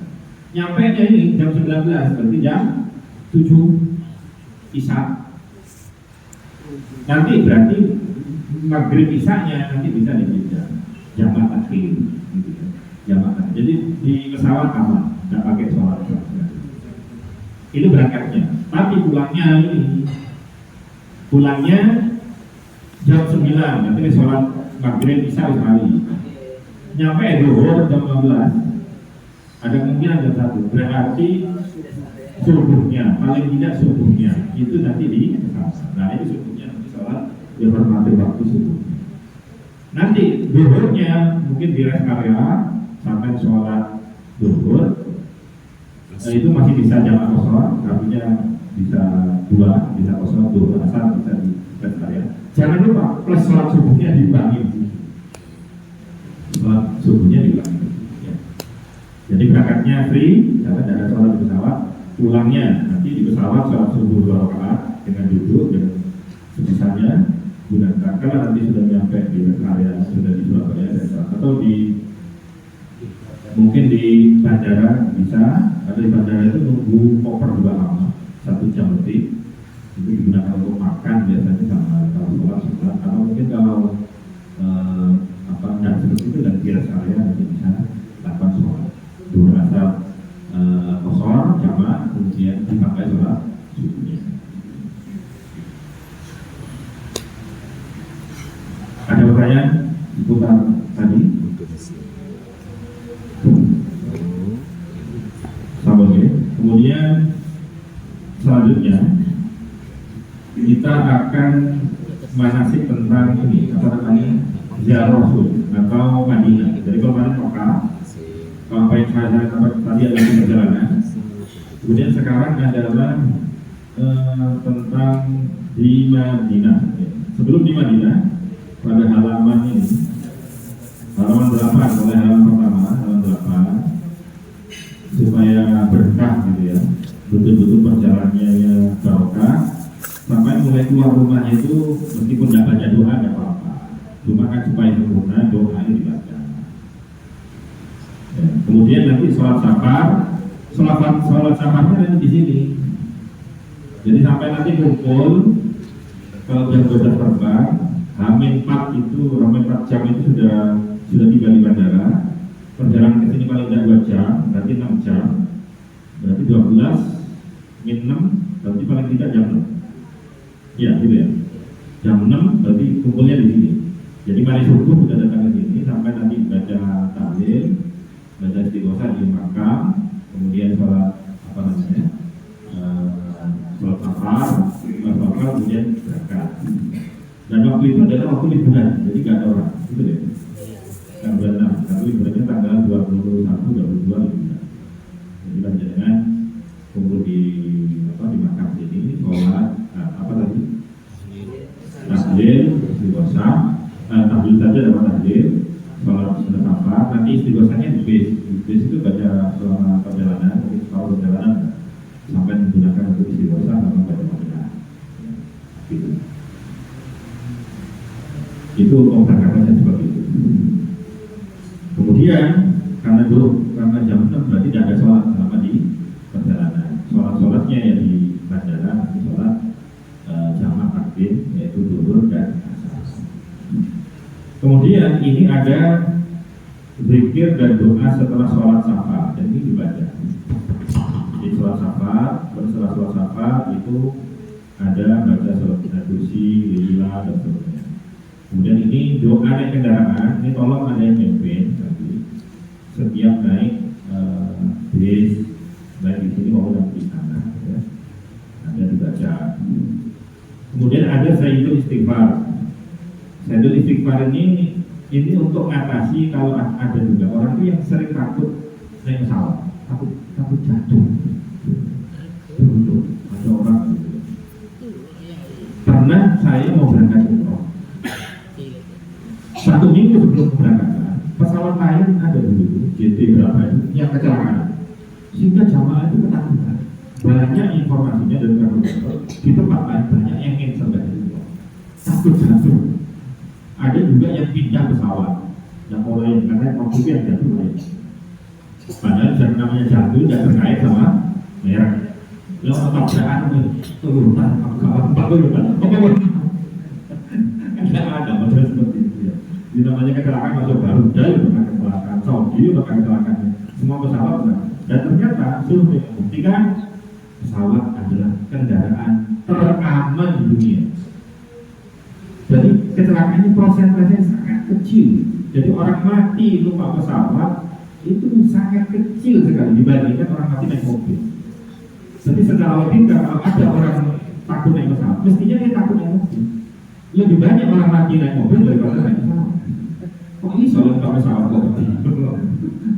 Nyampe nya ini jam 19 berarti jam 7 isya. Nanti berarti maghrib isya-nya nanti bisa dipindah jamak akhir gitu ya. Jamak. Jadi di pesawat aman, tidak pakai sholat. Itu berangkatnya. Tapi pulangnya jam 9, nanti sholat maghrib isya sekali. Nyampe zuhur jam 15. Ada kemungkinan jam 1. Berarti subuhnya, paling tidak subuhnya itu nanti di pesawat. Nah itu subuhnya nanti sholat dihormati waktu subuh. Nanti zuhurnya mungkin di rest area sampai sholat zuhur. Nah, itu masih bisa jamak kosong, artinya bisa 2, bisa kosong, zuhur asar bisa di rest area. Jangan lupa plus sholat subuhnya dibangun. Sholat subuhnya dibangun. Ya. Jadi berangkatnya free, jangan ada sholat di pesawat. Pulangnya nanti di pesawat sholat subuh 2 rakaat dengan duduk dan sebisanya gunakan. Kalau nanti sudah nyampe di rest area, sudah di Surabaya atau di mungkin di bandara bisa, atau di bandara itu nunggu koper juga lama, 1 jam lebih. itu digunakan untuk makan biasanya sama kalau sholat atau mungkin kalau dan seperti itu dan biasa area nanti bisa lakukan sholat dua asal kosor jamaah kemudian dipakai sholat subuhnya. Ada pertanyaan seputar tadi? Sama ya. Kemudian selanjutnya kita akan manasik tentang ini apa namanya ziarah Rasul atau Madinah. Jadi kemarin Mekah, sampai saya tadi ada di perjalanan. Kemudian sekarang adalah tentang di Madinah. Sebelum di Madinah pada halaman ini, halaman 8 oleh halaman pertama, halaman 8 supaya berkah gitu ya, betul-betul perjalanannya ya barokah sampai mulai keluar rumahnya itu meskipun tidak baca doa tidak apa-apa, cuma kan supaya sempurna doanya dibaca. Ya, kemudian nanti sholat safarnya nanti di sini. Jadi sampai nanti kumpul kalau jam 12 terbang, Hamin 4 itu, Hamin 4 jam itu sudah tiba di bandara. Perjalanan ke sini paling tidak 2 jam, berarti 6 jam. Berarti 12 min 6, berarti paling tidak jam 6. Iya, gitu ya. Jam 6 berarti kumpulnya di sini. Jadi mari subuh sudah datang ke sini sampai nanti baca tahlil, baca istighosah di makam, kemudian sholat apa namanya? Sholat safar, kemudian berangkat. Dan waktu itu adalah waktu liburan, jadi nggak ada orang, gitu deh. Tanggal 6, tapi liburannya tanggal 21, 22 liburan. Jadi kan jangan kumpul di makam ini, sholat apa tadi? Tahlil, istighosah, tahlil saja dapat tahlil, sholat safar, nanti istighosahnya di bis itu baca selama perjalanan, mungkin kalau perjalanan sampai menggunakan untuk istighosah sama baca Fatihah. Gitu. Itu pemberangkatannya seperti itu. Kemudian karena jam 6 berarti tidak ada sholat selama di perjalanan. Sholatnya ya di bandara, nanti sholat jamaah takdim yaitu zuhur dan asar. Kemudian ini ada zikir dan doa setelah sholat safar, dan ini dibaca. Di sholat safar, setelah sholat safar itu ada baca sholat kursi, lillah dan sebagainya. Kemudian ini doa naik kendaraan, ini tolong ada yang mimpin setiap naik bis, baik di sini maupun di sana, ya. Ada dibaca. Kemudian ada sayyidul istighfar. Sayyidul istighfar ini untuk mengatasi kalau ada juga orang itu yang sering takut naik pesawat, takut jatuh. Ada orang gitu. Karena saya mau berangkat umroh. 1 minggu sebelum keberangkatan, pesawat lain ada dulu, JT berapa itu, yang kecelakaan. Sehingga jamaah itu ketakutan. Banyak informasinya dari kantor di tempat lain banyak yang ingin serba itu. Takut jatuh. Ada juga yang pindah pesawat, yang mulai karena waktu itu yang jatuh lain. Padahal yang namanya jatuh tidak terkait sama merek. Lo tabrakan turutan, tidak ada model seperti itu ya. Ini namanya kecelakaan masuk Garuda, bukan kecelakaan Saudi, bukan kecelakaan semua pesawat benar. Dan ternyata survei membuktikan pesawat adalah kendaraan teraman di dunia. Jadi kecelakaan ini prosentasenya sangat kecil. Jadi orang mati lupa pesawat itu sangat kecil sekali dibandingkan orang mati naik mobil. Jadi secara logika kalau ada orang takut naik pesawat, mestinya dia takut naik mobil. Lebih banyak orang mati naik mobil daripada naik pesawat. Kok ini soal pesawat kok?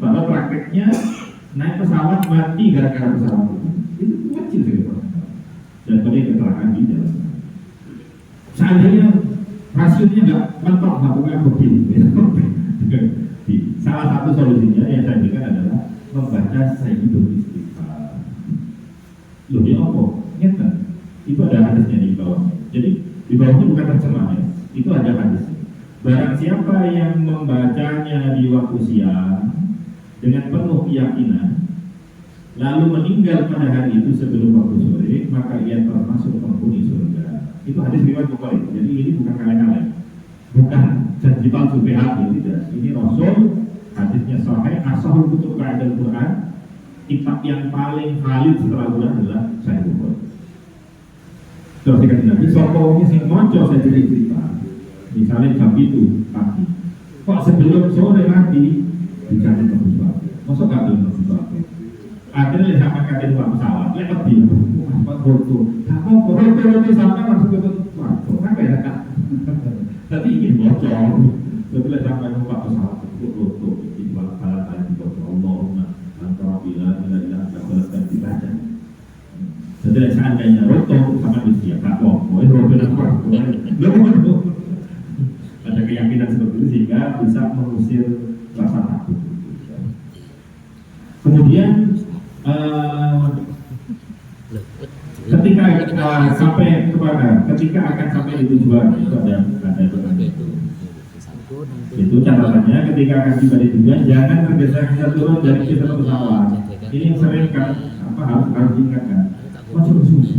Padahal prakteknya naik pesawat mati gara-gara pesawat itu kecil sekali. Dan pada kecelakaan di jalan. Seandainya rasionya nggak mentok, nggak punya begini. Salah satu solusinya yang saya berikan adalah membaca sayyidul istighfar. Loh dia apa? Ingat, itu ada hadisnya di bawahnya. Jadi di bawahnya bukan terjemahan ya, itu ada hadis. Barang siapa yang membacanya di waktu siang dengan penuh keyakinan, lalu meninggal pada hari itu sebelum waktu sore, maka ia termasuk penghuni surga. Itu hadis riwayat Bukhari. Jadi ini bukan kaleng-kaleng, bukan janji palsu PHP, tidak. Ini Rasul, hadisnya sahih, asahul kutub ba'dal Quran. Kitab yang paling valid setelah Quran adalah Sahih Bukhari. Terus dikatakan Nabi, sokongnya sing moco saya cerita. Misalnya jam itu pagi, kok sebelum sore nanti dicari tembus waktu. Masuk gak belum tembus waktu? Akhirnya lihat sampai kaki dua pesawat, lewat di apa foto. Kamu foto sampai langsung ke waktu. Kenapa ya kak? Tadi ingin bocor. Setelah sampai numpak pesawat, foto di balapan di foto Allahumma antara bila dan dibaca. Setelah seandainya roto sama di siap, tak mau roto dan waktu. Ada keyakinan seperti itu sehingga bisa mengusir rasa takut. Kemudian ketika sampai kepada ketika akan sampai di tujuan itu ada itu catatannya ketika akan tiba di tujuan jangan tergesa-gesa turun dari kita pesawat. Ini yang sering kan harus diingatkan. Masuk susu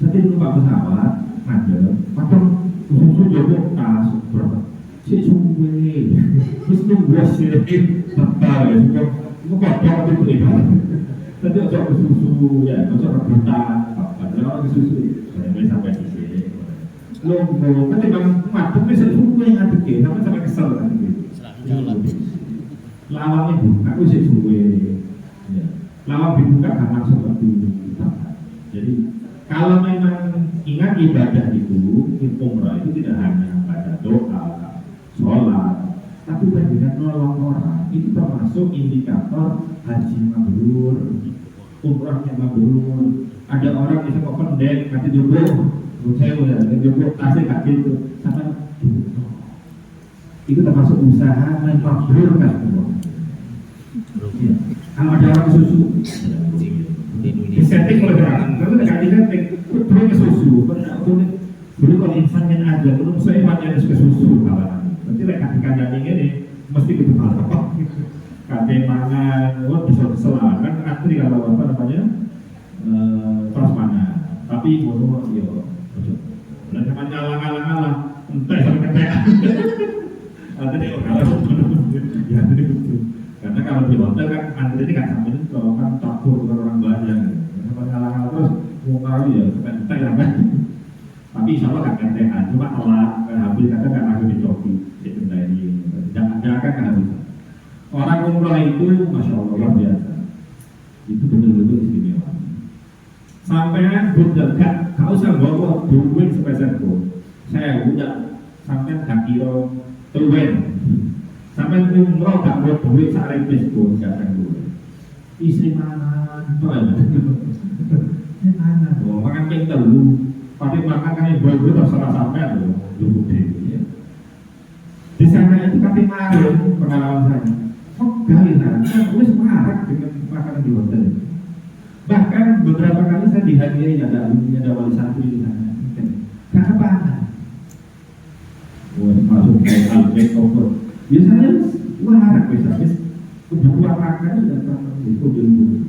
nanti lupa pesawat ada atau susu jodoh tas berapa si suwe terus nunggu sih betul ya itu kotor itu ibarat tadi ada susu ya ada rebutan padahal susu saya sampai di sini lo kan bang mati bisa suwe yang ada ke sampai kesel kan gitu lawangnya buka aku sih suwe lawang dibuka kan langsung berdiri. Jadi kalau memang ingat ibadah itu umrah itu tidak hanya baca doa, sholat, tapi juga nolong orang. Itu termasuk indikator haji mabrur, umrahnya mabrur. Ada orang bisa kok pendek, nanti jodoh, saya udah jodoh tasnya kaki itu, sama itu termasuk usaha memabrurkan umrah. Ya. Kalau ada orang susu, disetting oleh orang, kalau tidak disetting, perlu ke susu. Dulu kalau insan yang ada, belum sehebat yang ke susu kawan. Nanti mereka dikandang ini mesti gitu apa? Kadang mangan, bisa kesalahan kan antri kalau apa namanya prasmanan. Tapi bodoh yo, dan cuma ngalah, entah sampai ketekan. Nanti kalau ya jadi betul. Karena kalau di hotel kan antri ini kan sampai itu kalau kan campur dengan orang banyak gitu. Kalau ngalah terus mau kali ya sampai ya kan. Tapi insya Allah kan kentekan, cuma telat habis kata kan lagi dicoki si benda ini. Jangan kan habis. Orang umroh itu masya Allah luar biasa. Itu betul-betul istimewa. Sampai betul kan, kau usah bawa duit spesial pun. Saya punya sampai tak kira tulen. Sampai umroh tak buat duit saat pun nggak akan duit. Istri mana? Itu aja. Ini mana? Oh, makan yang terlalu. Tapi makan kan yang buat terserah sampai loh, dulu deh. Di sana itu kami malu pengalaman saya. Oh, kali nah, terus marah dengan makanan di hotel. Bahkan beberapa kali saya dihadiahi ada wali santri di sana. Karena panas. Wah, masuk ke alfek over. Biasanya warak biasanya kebutuhan makan sudah terpenuhi dulu.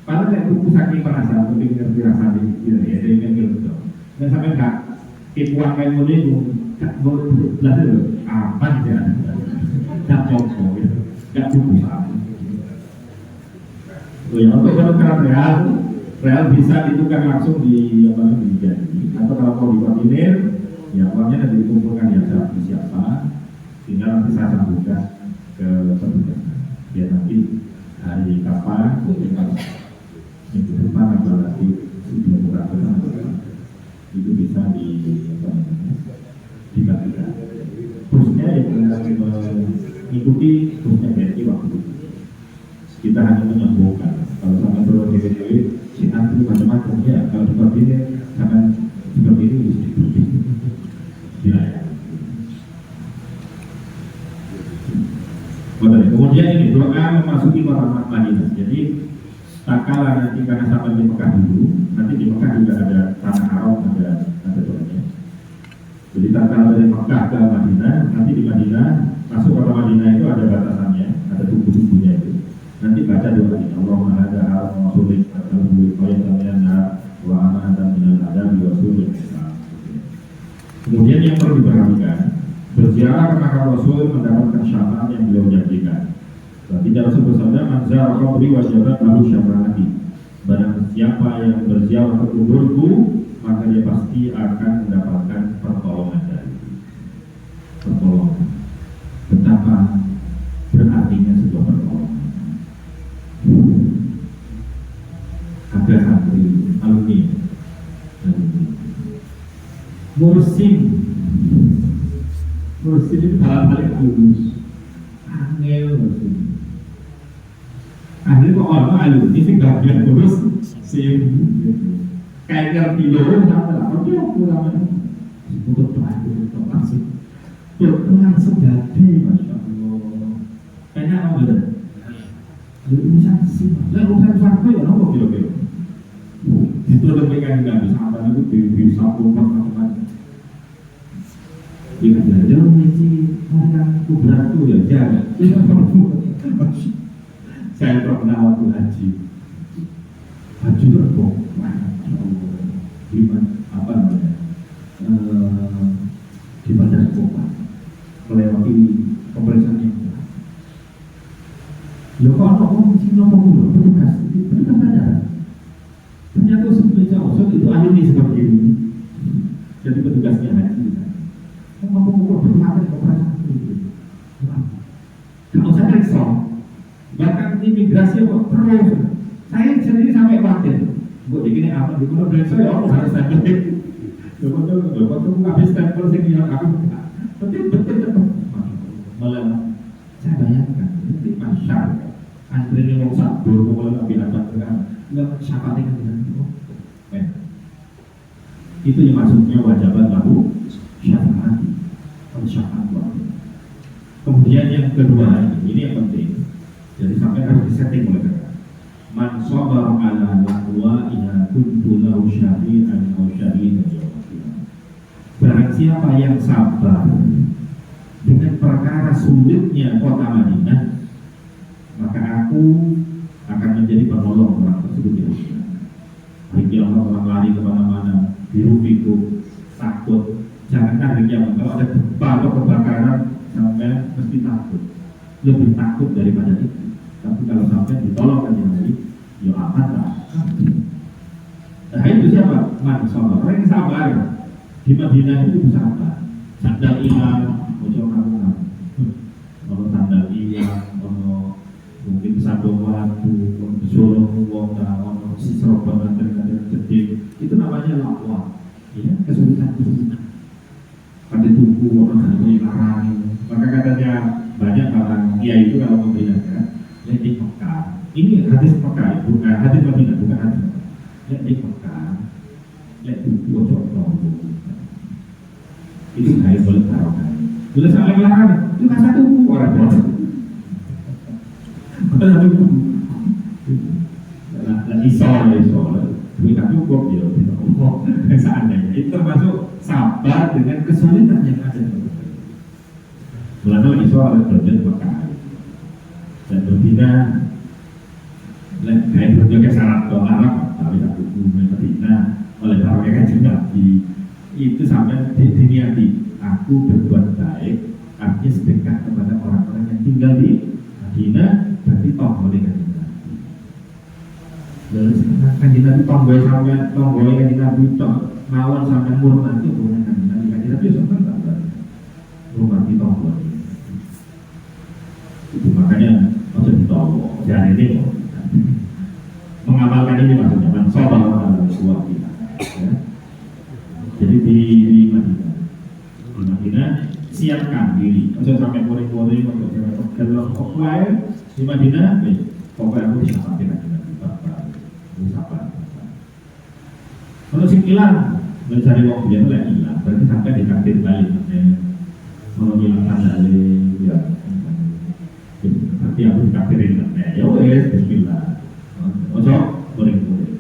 Padahal kayak kuku saking perasaan, tapi ngerti rasa ya dengan gitu. Dan sampai nggak tipuan kayak model, nggak boleh belajar apa ya, nggak contoh, nggak cukup. Oh ya, untuk penukaran real bisa ditukar langsung di apa di janji, atau kalau mau dikoordinir, ya uangnya nanti dikumpulkan ya siapa. Tinggal nanti saya sambungkan ke petugas. Ya nanti hari kapan, minggu depan atau nanti sebelum bulan itu bisa dibagikan. Khususnya yang mengikuti khususnya BRI waktu itu. Kita hanya menyambungkan. Kalau sama turun dewe si antri macam-macam ya. Kalau seperti ini sangat seperti ini diikuti. Dilayani. Kemudian ini doa memasuki kota Madinah. Jadi tak kalah nanti karena sampai di Mekah dulu, nanti di Mekah juga ada tanah haram, ada doanya. Jadi tak kalah dari Mekah ke Madinah, nanti di Madinah masuk kota Madinah itu ada batasannya, ada tubuh-tubuhnya itu. Nanti baca doa ini, Allahumma hadza al-sulit al-buit wa yatamiana wa amanatan minal adabi wa sulit. Kemudian yang perlu diperhatikan, berziarah ke makam Rasul mendapatkan syafaat yang beliau janjikan. Tidak Rasul bersabda, man zara qabri wajabat lahu syafaati. Barang siapa yang berziarah ke kuburku, maka dia pasti akan mendapatkan pertolongan dari pertolongan. Betapa berartinya sebuah pertolongan. Ada santri alumni Mursim itu balik lulus angel Mursim akhirnya kok orang alumni sih gak biar lulus sim kayak ngerti loh sampai lah kok dia kurang untuk langsung jadi Masya Allah kayaknya apa bener urusan sih lah urusan sampai ya apa kira-kira itu lebih kan nggak bisa apa itu bisa macam-macam. Jika jauh misi orang kubraku ya jangan. Saya pernah waktu haji berpok, gimana apa namanya di Bandar Kota melewati pemeriksaan yang berat. Lo kok orang mesti ngomong petugas bandara. Ternyata sebenarnya itu ahli seperti ini. Jadi petugasnya haji. Ngomong-ngomong berapa operasi itu. Kalau saya periksa, bahkan imigrasi kok terus. Saya sendiri sampai khawatir. Buat begini apa? Di mana periksa ya Allah harus saya beli. Betul nggak habis stempel sih yang aku. Betul. Malah saya bayangkan itu masyarakat. Antri mau sabur, mau lebih ada kan? Nggak siapa dengan itu yang maksudnya wajibat lalu syafaat atau syafaat wajib. Kemudian yang kedua ini yang penting, jadi sampai harus disetting oleh mereka. Man sabar ala laqwa ina kuntu lahu syafi'an aw syahidan yaumil qiyamah. Barang siapa yang sabar dengan perkara sulitnya kota Madinah, maka aku akan menjadi penolong orang tersebut di dunia. Hari kiamat orang lari kemana-mana, biru-biru, takut. Jangankan hari kiamat, kalau ada gempa atau kebakaran, sampai mesti takut. Lebih takut daripada itu. Tapi kalau sampai ditolong aja nanti, ya aman lah. Nah itu siapa? Man sabar. Orang yang sabar di Madinah itu sabar. Sandal hilang, bocor kamu. Kalau sandal hilang, kalau mungkin sambung waktu, solo wong dalam si serobongan dan jeding, itu namanya lakwa, ya kesulitan. Pada tubuh orang yang larang, maka katanya banyak orang kiai itu kalau membinakan, ya di Mekah. Ini hadis Mekah, bukan hadis Madinah, bukan hadis Mekah. Ya di Mekah, ya tubuh orang itu kayak boleh taruh. Boleh saling larang, itu masa tubuh orang. Iso, kita cukup ya, seandainya itu termasuk sabar dengan kesulitan yang ada. Mulanya iso ada belajar berkali dan berbina, kayak berbagai syarat doa Arab, tapi tak buku berbina oleh para kajian Nabi itu sampai diniati aku berbuat baik, artinya sedekah kepada orang-orang yang tinggal di Madinah, berarti tombol dengan Nabi. Lalu sekarang kan Nabi tombol dengan Nabi mawon sampai murman itu bukan Nabi kan Nabi sebentar tak murman di tombol. Itu makanya maksud tombol. Jangan ini mengamalkan ini maksudnya mencoba mengamalkan sebuah kita. Jadi di Madinah siapkan diri, jangan sampai murid-murid untuk kalau offline di Madinah, pokoknya aku bisa sampai Madinah sabar. Kalau si hilang, mencari waktu dia mulai hilang, berarti sampai di kantin balik. Kalau hilang balik, ya, berarti aku di kantin ya wes, Bismillah. Ojo, murid-murid,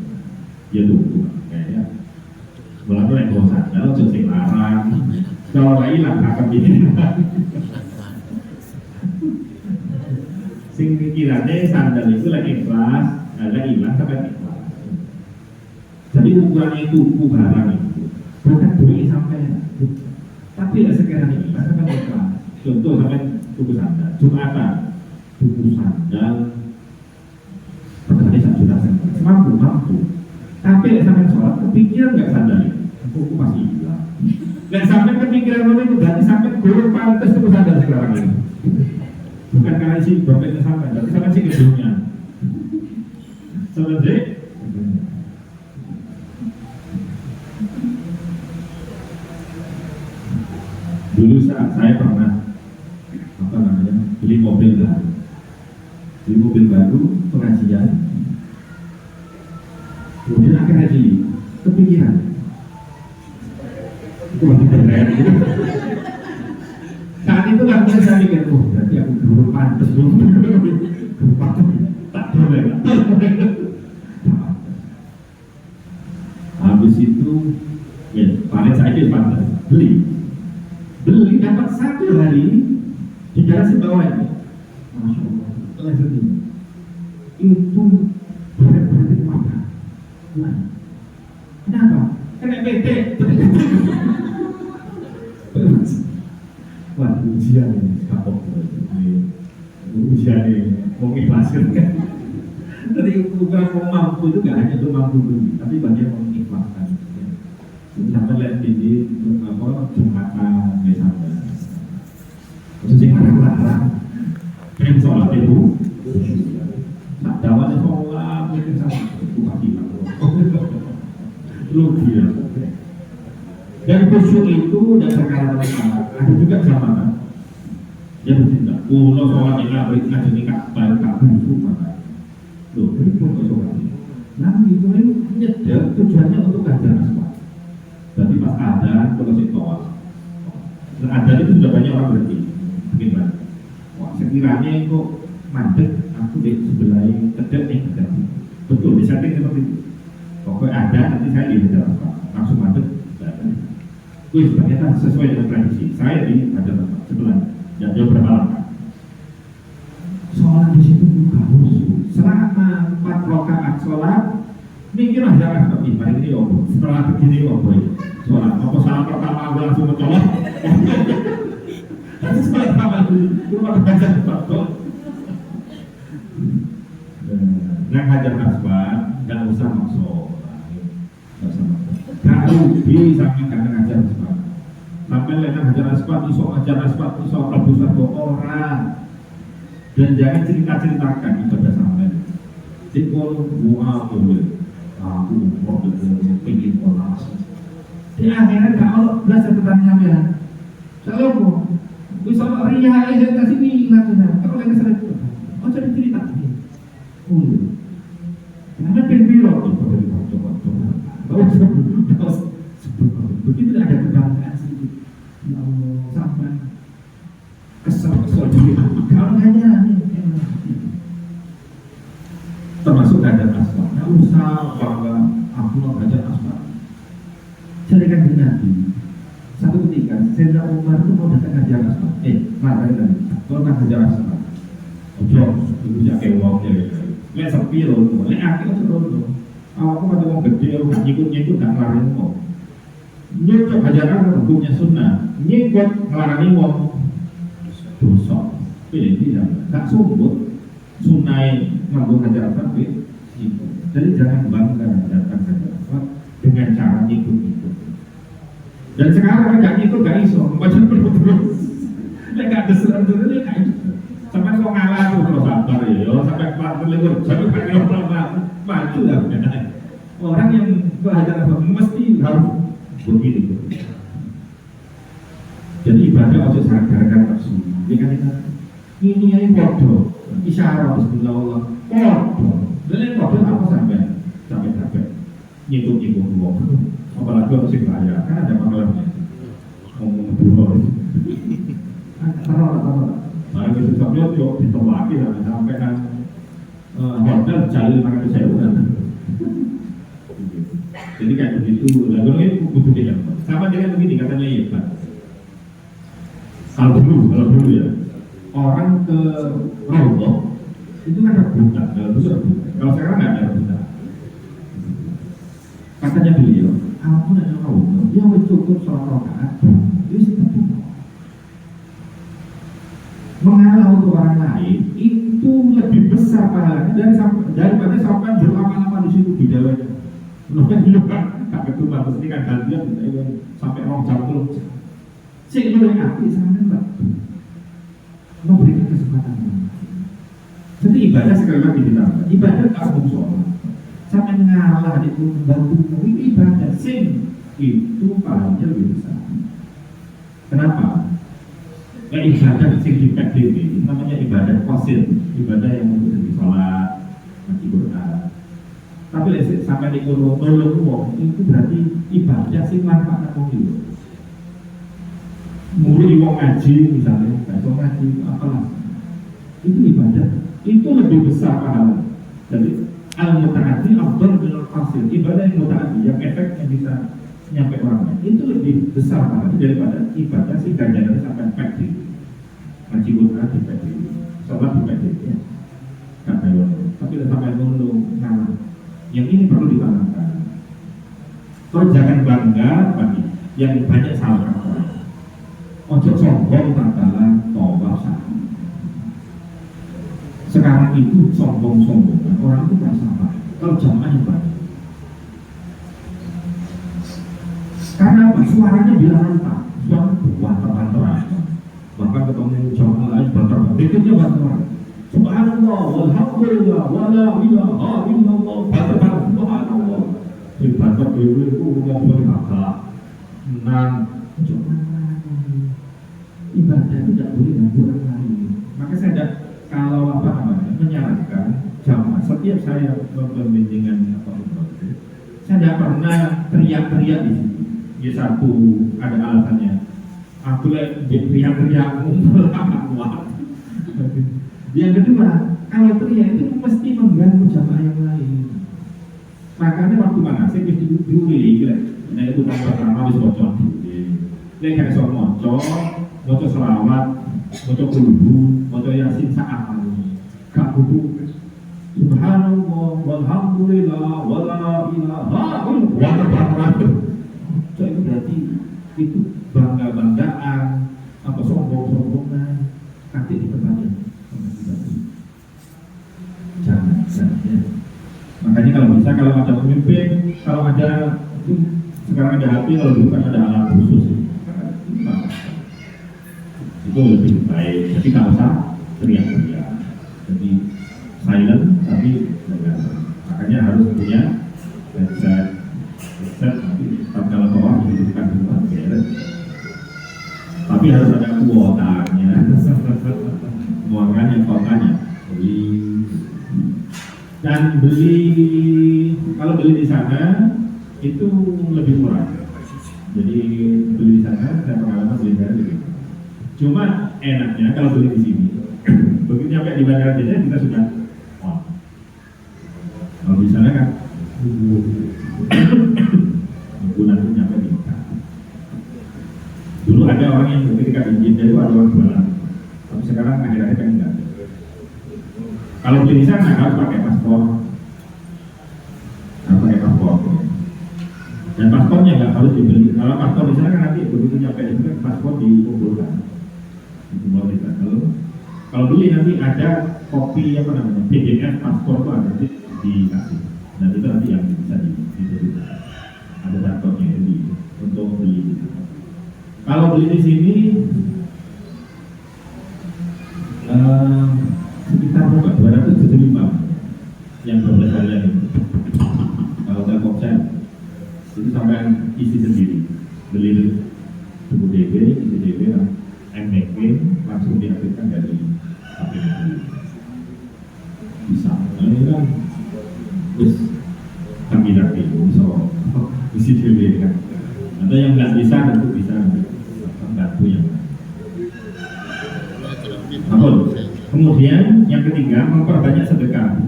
ya tunggu, ya. Mulai yang bosan, kalau sing larang. Kalau nggak hilang akan begini. Sing pikirannya sandal itu lagi ikhlas, lagi hilang sampai ikhlas. Jadi ukurannya itu barang itu bukan duit sampai, tapi ya sekarang ini sampai ikhlas. Contoh sampai tuku sandal, Jumatan, tuku sandal, pertanyaan 1 juta mampu. Tapi sampai sholat kepikiran nggak sandal ini, aku masih hilang. Dan sampai kepikiran itu berarti sampai guru pantas tuku sandal sekarang ini. Bukan karena isi dompetnya sampai, tapi sampai sih gedungnya. Sebenarnya dulu saat saya pernah beli mobil baru pengajian, kemudian akhirnya kepikiran itu masih keren gitu. Saat itu kan saya mikir, berarti aku dulu pantas tak boleh. Habis itu ya paling saya pantas beli dapat 1 hari di garasi bawah ini. Masya Allah, telah sedih. Itu berat-berat mata. Kenapa? Kena PT. Wah, ujian ini kapok. Ujian ini mau ikhlaskan kan? Jadi ukuran mampu itu nggak hanya untuk mampu beli, tapi bagian mengikhlaskan. Sampai lihat ini Jumatan misalnya. Terus yang larang yang sholat itu tak dawannya sholat mungkin sama buka kita lu dia dan khusyuk itu dan sekarang ada juga zaman ya betul kalau sholat ini ngaji ini baru tak khusyuk maka loh itu sholat namun itu nyedek tujuannya untuk ngajar asma. Jadi pas ada kalau si toa ada itu sudah banyak orang berhenti bagaimana? Wah sekiranya kok mandek aku di sebelah kedek nih betul di setting seperti itu. Pokoknya ada nanti saya dihajar apa langsung mandek. Wih ternyata sesuai dengan tradisi saya di hajar apa sebelah dan jauh berapa langkah. Sholat di situ juga khusyuk selama 4 rakaat sholat. Mikir aja kan seperti ini om setelah begini om sholat apa salah pertama aku langsung mencolok. Setelah pertama itu baca betul. Yang hajar aswad nggak usah masuk, nggak rugi sampai karena hajar aswad. Sampai lain hajar aswad iso rebus orang dan jangan ceritakan ibadah sampai. Sikol buah boleh. Aku mau ingin orang di akhirat kalau belajar tentang ya saya mau bisa ria aja kasih bilang kalau lagi sering oh jadi cerita karena pinggiro itu dari coba begitu ada kebanggaan sedikit ya Allah sampai kesel dikit kalau hanya termasuk ada asma. Nggak usah bangga aku mau belajar asma. Carikan di Nabi. Satu ketika Sayyidina Umar itu mau datang ngajar asma. Mari tadi. Kalau nak ngajar asma. Ojo, itu jaga uangnya. Lihat sepi loh. Lihat aku seru. Aku ada uang gede, aku nyikut nggak ngelarin uang. Nyikut ajaran hukumnya sunnah. Nyikut ngelarin uang dosa. Ini tidak sumbut. Sunai ngambung hajar aswad itu. Jadi jangan bangga datang hajar aswad dengan cara ikut-ikut. Dan sekarang nggak ikut nggak iso, baca terus. Nggak ada seru-serunya nggak iso. Sampai kok ngalah tuh kalau sabar ya, sampai kelar terlebur, sampai pakai orang maju lah. Orang yang belajar aswad mesti harus begitu. Jadi ibadah harus sadarkan tersebut. Ini yang bodoh. Isyarat bismillah dan yang apa sampai nyikut uang apalagi harus bayar kan ada maklumnya ngomong dulu mari kita sambil coba ditolaki sampai kan hotel jalur makan sewa jadi kayak begitu lalu ini butuh tidak sama dengan begini katanya ya Pak kalau dulu ya orang ke Raudhah Itu kan rebutan, kalau dulu rebutan. Kalau sekarang nggak ada rebutan. Katanya beliau, ampun ada kaum, dia cukup sholat rakaat, itu seperti mengalah untuk orang lain itu lebih besar pahalanya daripada sampai berlama-lama di situ di dewanya. Mungkin dulu kan tak ketumbar mesti kan gantian sampai orang jam terus. Sing luwih apik sampean Pak. Memberikan kesempatan. Jadi ibadah sekali lagi ditambah. Ibadah tak sholat. Sampai ngalah itu membantu itu ibadah sing itu pahalanya lebih besar. Kenapa? Ibadah sing dipek ini namanya ibadah qasid, ibadah yang untuk sholat, ngaji Quran. Tapi sampai di nolong wong itu berarti ibadah sing manfaat wong itu. Murid wong ngaji misalnya, wong ngaji apalah. Itu ibadah, itu lebih besar pahala. Jadi al-muta'addi afdal min al-qasid. Ibadah yang muta'addi yang efeknya bisa nyampe orang lain itu lebih besar pahalanya daripada ibadah sing ganjarannya sampai pek di ngaji Quran di pek di sholat di pek di ya. Tapi sampai nunggu ngalah. Yang ini perlu ditanamkan. Terus jangan bangga bagi yang banyak salah orang. Ojo sombong tatalan tawaf sahih. Sekarang itu sombong-sombongan orang itu merasa apa? Kalau jamaahnya banyak. Karena apa? Suaranya biar rantang, suara banter-banteran. Bahkan ketemu jamaah lain banter-banteran, berikutnya banteran. Subhanallah, walhamdulillah, wala ilaha illallah, banter-banter, subhanallah. Banter dewe itu ngomong agak menang. Ibadah itu tidak boleh ganggu orang lain. Maka saya tidak kalau menyarankan jamaah setiap saya membimbingan saya tidak pernah teriak-teriak di sini. Ya satu ada alasannya. Aku teriak-teriak kuat. Yang kedua, kalau teriak itu mesti mengganggu jamaah yang lain. Makanya waktu manasik itu diulik, nah itu pertama harus bocor. Lek kayak soal moco selawat, moco kulhu, moco yasin saat gak kudu subhanallah walhamdulillah wala ilaha illallah. So itu berarti itu bangga-banggaan apa sombong-sombongan nanti diperpanjang. Jangan ya. Makanya kalau bisa kalau ada pemimpin, kalau ada sekarang ada HP, kalau dulu kan ada alat khusus. Itu lebih baik. Jadi nggak usah teriak-teriak. Jadi silent tapi dengar. Makanya harus punya headset nanti kalau bawah dihidupkan dulu beres. Tapi harus ada kuotanya, muaranya, kotanya. Dan beli kalau beli di sana itu lebih murah. Jadi beli di sana saya pengalaman beli di sana lebih. Cuma enaknya kalau beli di sini, begitu nyampe di bandara saja kita sudah on. Kalau di sana kan, nanti nyampe di Mekah. Dulu ada orang yang ketika izin dari ada orang jualan, tapi sekarang akhir-akhir kan enggak. Kalau beli di sana harus pakai paspor, dan paspornya nggak harus dibeli. Kalau paspor di sana kan nanti begitu nyampe di sana paspor dikumpulkan. Kalau beli nanti ada kopi apa namanya PDF paspor itu ada dikasih, dan itu nanti yang bisa dibeli. Ada daftarnya itu untuk beli. Kalau beli di sini sekitar 275 yang 12 harian itu. Kalau Telkomsel itu sampai isi sendiri, beli buku DB, isi DB, MBK langsung diaktifkan dari HP bisa. Nah ini kan terus tampilan itu bisa isi DB kan. Ada yang nggak bisa tentu bisa membantu yang. Kemudian yang ketiga memperbanyak sedekah.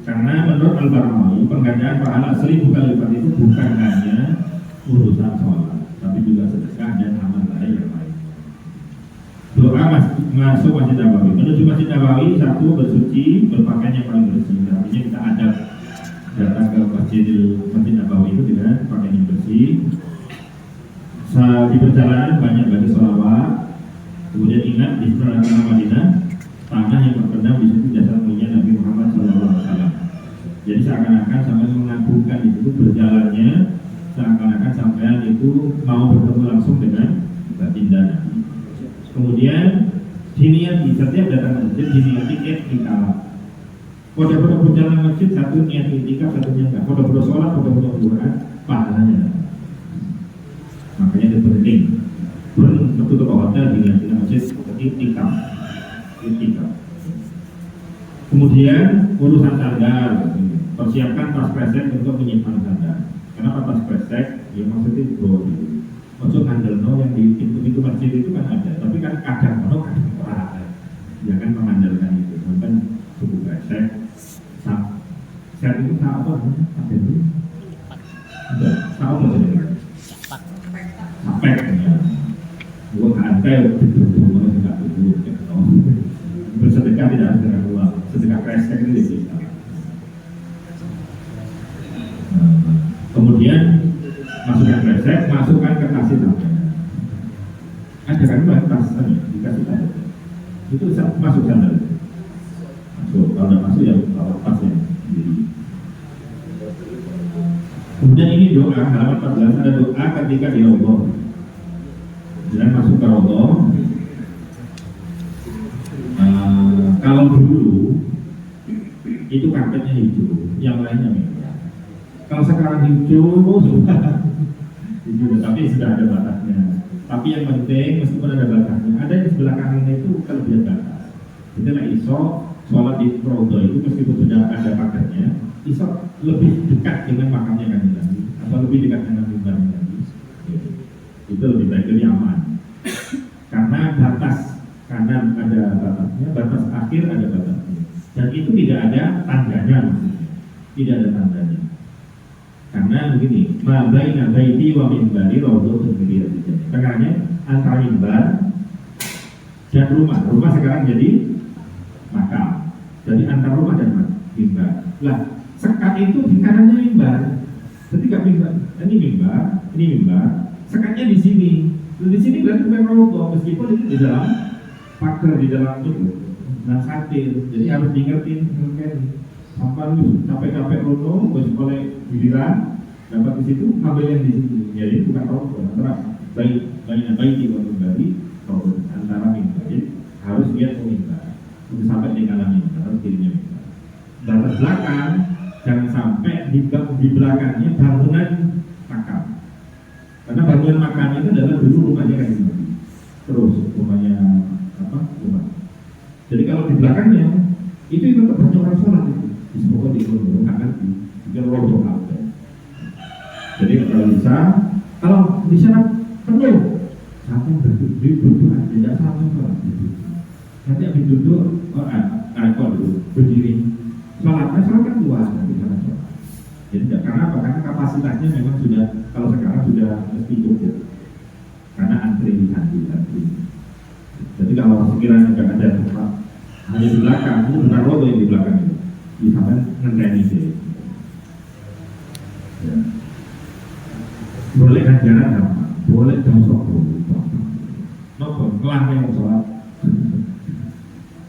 Karena menurut Al-Barmawi penggandaan pahala 1000 kali lipat itu bukan hanya urusan sholat, tapi juga sedekah dan amal lain yang lain. Doa masuk Masjid Nabawi. Menuju Masjid Nabawi, satu bersuci, berpakaian yang paling bersih. Artinya kita ada datang ke Masjid Nabawi itu dengan pakaian yang bersih. Di perjalanan banyak baca sholawat. Kemudian ingat di tanah Madinah, tanah yang terpendam di situ jasad mulia Nabi Muhammad SAW. Jadi seakan-akan sampai mengagungkan itu berjalannya, seakan-akan sampai itu mau bertemu langsung dengan baginda Nabi. Kemudian diniati setiap datang masjid diniati iktikaf. Pada berjalan masjid satu niat iktikaf, satunya enggak. Pada sholat, pada Quran, pahalanya. Makanya itu penting. Betul ke hotel diniati masjid iktikaf. Kemudian urusan sandal, persiapkan tas kresek untuk menyimpan sandal. Kenapa tas kresek? Ya maksudnya itu ojo ngandalno yang di pintu masjid itu kan ada, tapi kan kadang ada. Jangan mengandalkan itu. Sampai suku kresek, set itu tak apa namanya? Ada itu. Enggak, tak apa jadi. Sapek ya. Gua kantel itu enggak betul. Bersedekah tidak harus dengan uang. Sedekah kresek itu bisa. Kemudian masukkan kresek, masukkan ke kasih sampai. Ada kan batas dikasih tadi. Itu masuk sana. Masuk, kalau tidak masuk ya bawa pas ya. Kemudian ini doa halaman 14 ada doa ketika di roboh. Dan masuk ke roboh. Kalau dulu itu karpetnya hijau, yang lainnya merah. Kalau sekarang hijau sudah hijau, tapi sudah ada batasnya. Tapi yang penting meskipun ada batasnya, ada yang sebelah kanannya itu kelebihan batas. Jadi lah iso sholat di rodo itu meskipun sudah ada pagarnya, iso lebih dekat dengan makamnya kan Nabi, atau lebih dekat dengan mimbarnya Nabi. Itu lebih baik, lebih aman. Karena batas kanan ada batasnya, batas akhir ada batasnya, dan itu tidak ada tandanya, tidak ada tandanya. Karena begini, ma baina baiti wa minbari raudhatun min riyadil jannah. Tengahnya antara mimbar dan rumah sekarang jadi makam. Jadi antara rumah dan mimbar. Lah, sekat itu di kanannya mimbar. Ketika mimbar, ini mimbar, sekatnya di sini. Di sini berarti bukan raudhah, meskipun itu di dalam pagar, di dalam itu dan satir. Jadi harus diingetin mungkin sampai capek-capek rono, wis oleh giliran dapat di situ, ngambil yang di situ. Jadi bukan raudhah, antara baiti wa minbari, antara mimbar. Jadi harus lihat mimbar. Untuk sampai di kanan mimbar, harus kirinya mimbar. Batas belakang jangan sampai di belakangnya bangunan makam. Karena bangunan makam itu adalah dulu rumahnya kan gitu. Terus rumahnya rumah. Jadi kalau di belakangnya itu tetap banyak orang sholat itu. Disebutkan di rumah akan di rodo ada. Jadi kalau bisa penuh, satu berduduk tidak satu sholat. Nanti habis duduk berdiri. Sholatnya kan luas di sana sholat. Jadi karena apa? Karena kapasitasnya memang sudah, kalau sekarang sudah mesti cukup. Karena antri. Jadi kalau sekiranya nggak ada tempat hanya di belakang, itu benar rodo yang di belakang itu. Bisa kan ngenteni sih. Ya. Boleh ajaran apa? Boleh jongkok dulu. Nopo, lantai mau sholat.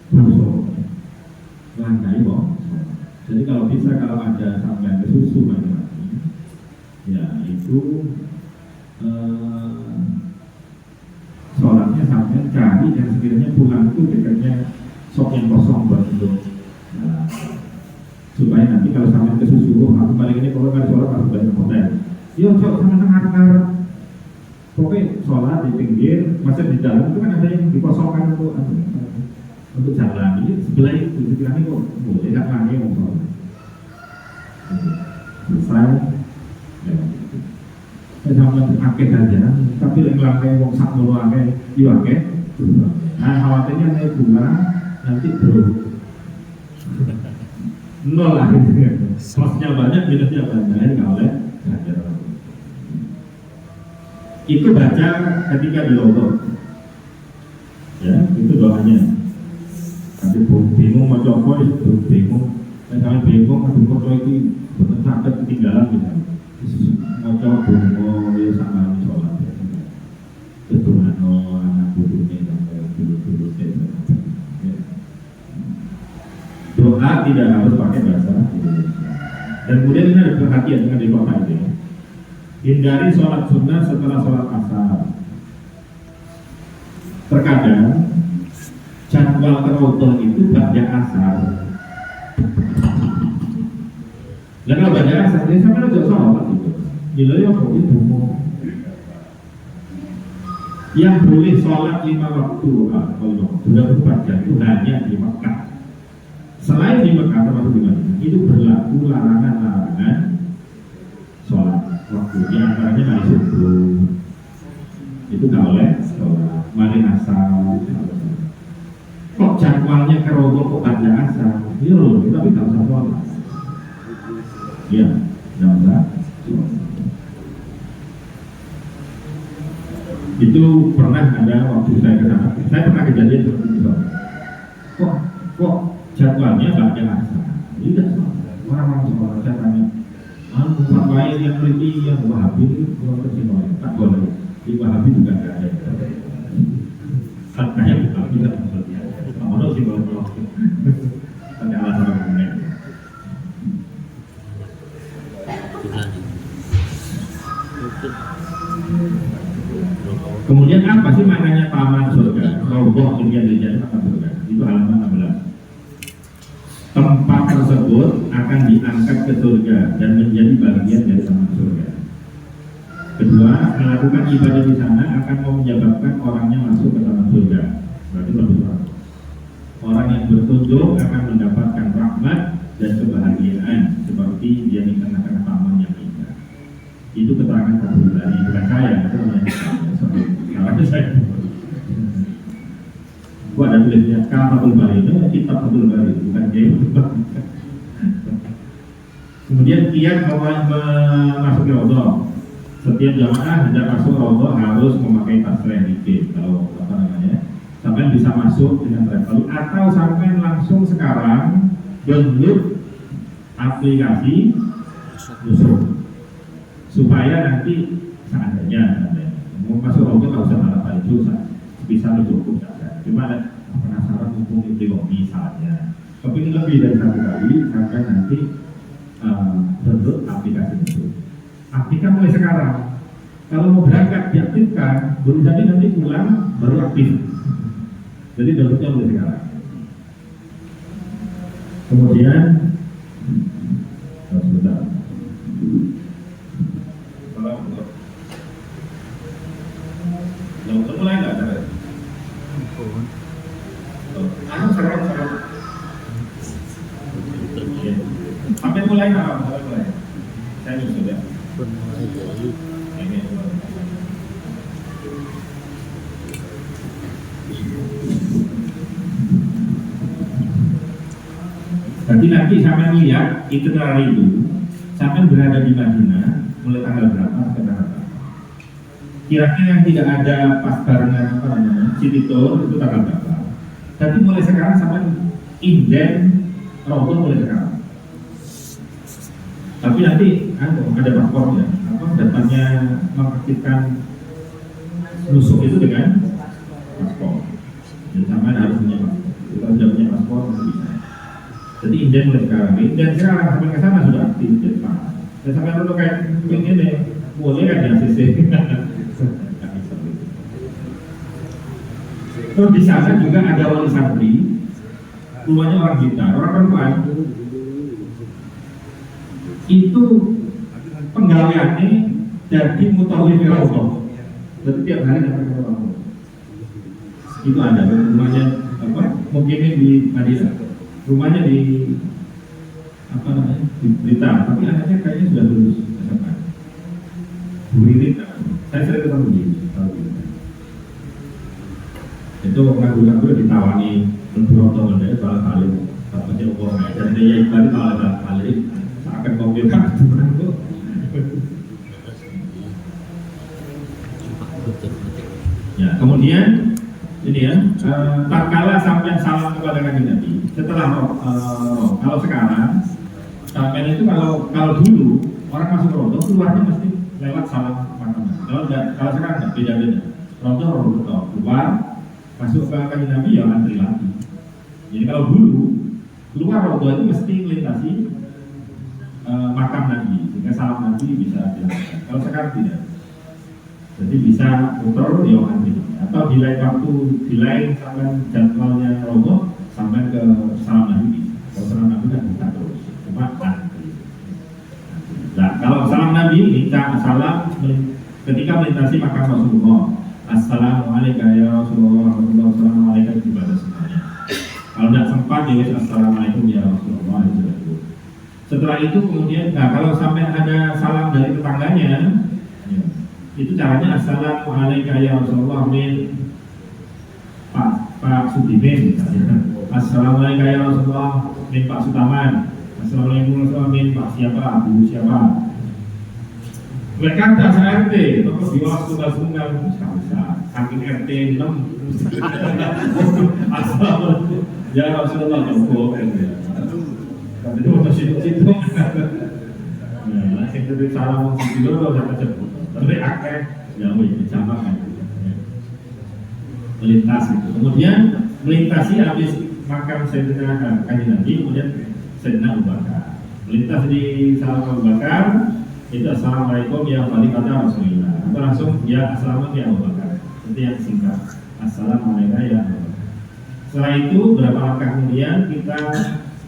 Masuk. Lantai mau. Jadi kalau bisa, kalau ada sampai ke susu macam-macam, ya itu sholatnya sampai cari yang sekiranya pulang itu dekatnya sok yang kosong buat untuk supaya nanti kalau sampai ke susu, aku balik ini kalau nggak sholat harus balik hotel. Yo cok sama tengah-tengah, pokoknya sholat di pinggir, masa di dalam itu kan ada yang dikosongkan untuk jalan. Ini sebelah itu, sebelah ini kok boleh nggak lagi mau sholat. Selesai. Saya sama pakai aja, tapi yang langkai wong sak mulu langkai, diwakai. Nah khawatirnya naik bunga nanti bro. Nol lah gitu. Plusnya banyak, minusnya banyak, nggak boleh. Itu baca ketika di rodo. Ya, itu doanya. coba itu bingung, misalnya bingung, aduh kok ini betul sakit ketinggalan misalnya. Mau coba ya sama sholat. Itu anak budunya sampai dulu doa tidak harus pakai bahasa Indonesia. Dan kemudian ini ada perhatian dengan di kota ini. Hindari sholat sunnah setelah sholat asar. Terkadang jadwal terautur itu baca asar. Dan kalau baca asar ini sama aja sholat itu. Bila ya kok itu mau yang boleh sholat 5 waktu kalau 24 jam itu hanya di Mekah. Selain di Mekah termasuk di Madinah itu berlaku larangan-larangan sholat waktu. Di antaranya mari subuh itu nggak boleh sholat, mari asar. Kok jadwalnya keroboh kok baca asar? Iya loh, tapi nggak usah sholat. Iya, nggak usah sholat. Itu pernah ada waktu saya ke sana, saya pernah kejadian seperti itu. Kok jadwalnya baca asar? Tidak sholat. Orang-orang sholat saya tanya, fatwa yang penting yang Wahabi itu kalau kesini tak boleh. Di Wahabi juga nggak ada. Katanya Wahabi tak boleh. Kalau sih kalau ada alasan lain. Kemudian apa sih maknanya taman surga? Roboh impian-impian taman surga. Itu halaman 16. Tempat tersebut akan diangkat ke surga dan menjadi bagian dari taman surga. Kedua, melakukan ibadah di sana akan menyebabkan orangnya masuk ke taman surga. Berarti lebih bagus. Orang yang bertunjuk akan mendapatkan rahmat dan kebahagiaan seperti dia di tengah-tengah taman yang indah. Itu keterangan Fathul Bari, bukan saya. Itu saya. Gua ada tulisnya Fathul Bari itu kitab Fathul Bari, bukan game. Kemudian kiat memasuki rodo. Setiap jamaah hendak masuk rodo harus memakai tas dikit, kalau apa namanya, sampai bisa masuk dengan travel, atau sampai langsung sekarang download aplikasi Nusuk supaya nanti seandainya mau masuk rodo nggak usah apa itu bisa cukup saja. Cuma penasaran mumpung itu misalnya, tapi lebih dari satu kali sampai nanti download aplikasi itu. Aktifkan mulai sekarang. Kalau mau berangkat diaktifkan, baru jadi nanti pulang baru aktif. Jadi downloadnya mulai sekarang. Kemudian sebentar. Lalu mulai nggak ada? Serang. Sampai mulai nggak? Sampai mulai. Saya nyusul ya. Jadi nanti sampai lihat itinerary itu sampai berada di Madinah mulai tanggal berapa sampai tanggal berapa. Kira-kira yang tidak ada pas barengan apa namanya city tour itu tanggal berapa. Tapi mulai sekarang sampai inden rodo mulai sekarang. Tapi nanti ada paspor ya, datanya mengaktifkan Nusuk itu dengan paspor. Jadi sama harus punya paspor. Kita sudah punya paspor masih bisa. Jadi inden mulai sekarang, inden sekarang sampai ke sana sudah aktif di depan. Dan sampai dulu kayak ini boleh kan di ACC. Terus di sana juga ada wali santri, rumahnya orang Blitar, orang perempuan. Itu penggaweannya jadi mutawif Allah. Jadi tiap hari datang ke Allah. Itu ada rumahnya apa? Mungkin di Madinah. Rumahnya di apa namanya? Di Blitar, tapi anaknya kayaknya sudah lulus SMA. Buririt. Saya sering ketemu di itu ngaku-ngaku ditawani Menturoto Mendaya Bala Khalid apa sih orang dan dia ibadah Bala Khalid akan mobil kan itu ya. Kemudian ini ya, tak kala sampai salam kepada Nabi setelah kalau sekarang sampai itu kalau dulu orang masuk rondo keluarnya mesti lewat salam makanan. Kalau sekarang nggak, beda-beda. Rondo keluar masuk ke kanjeng Nabi ya antri lagi. Jadi kalau dulu keluar rondo itu mesti melintasi makam Nabi, sehingga salam Nabi bisa dilakukan. Kalau sekarang tidak. Jadi bisa putar ya antri. Atau di lain waktu, di lain sampai jadwalnya rondo sampai ke salam Nabi. Kalau salam Nabi kan bukan terus, cuma antri. Nah, kalau salam Nabi minta salam ketika melintasi makam Rasulullah. Assalamualaikum ya Rasulullah, Assalamualaikum kepada semuanya. Kalau tidak sempat ya Assalamualaikum ya Rasulullah. Setelah itu kemudian, nah kalau sampai ada salam dari tetangganya, ya, itu caranya Assalamualaikum ya Rasulullah min Pak Sudimin misalnya. Assalamualaikum ya Rasulullah min Pak Sutaman. Assalamualaikum min Pak siapa, Bu siapa. Mereka tak RT, terus diwawas tunggal-tunggal bisa saking RT 6. Assalamualaikum ya Rasulullah cukup RT. Tapi itu untuk situ. Nah, sing kudu salam situ lho sampe cepet. Tapi akeh ya wis dicamakan. Melintas itu. Kemudian melintasi habis makam Sayyidina Kanjeng Nabi, kemudian Sayyidina Abu Bakar. Melintas di salam Abu Bakar, itu Assalamualaikum ya Khalifah Rasulullah. Atau langsung ya Assalamualaikum ya Abu Bakar. Itu yang singkat. Assalamualaikum ya Abu Bakar. Setelah itu berapa langkah kemudian kita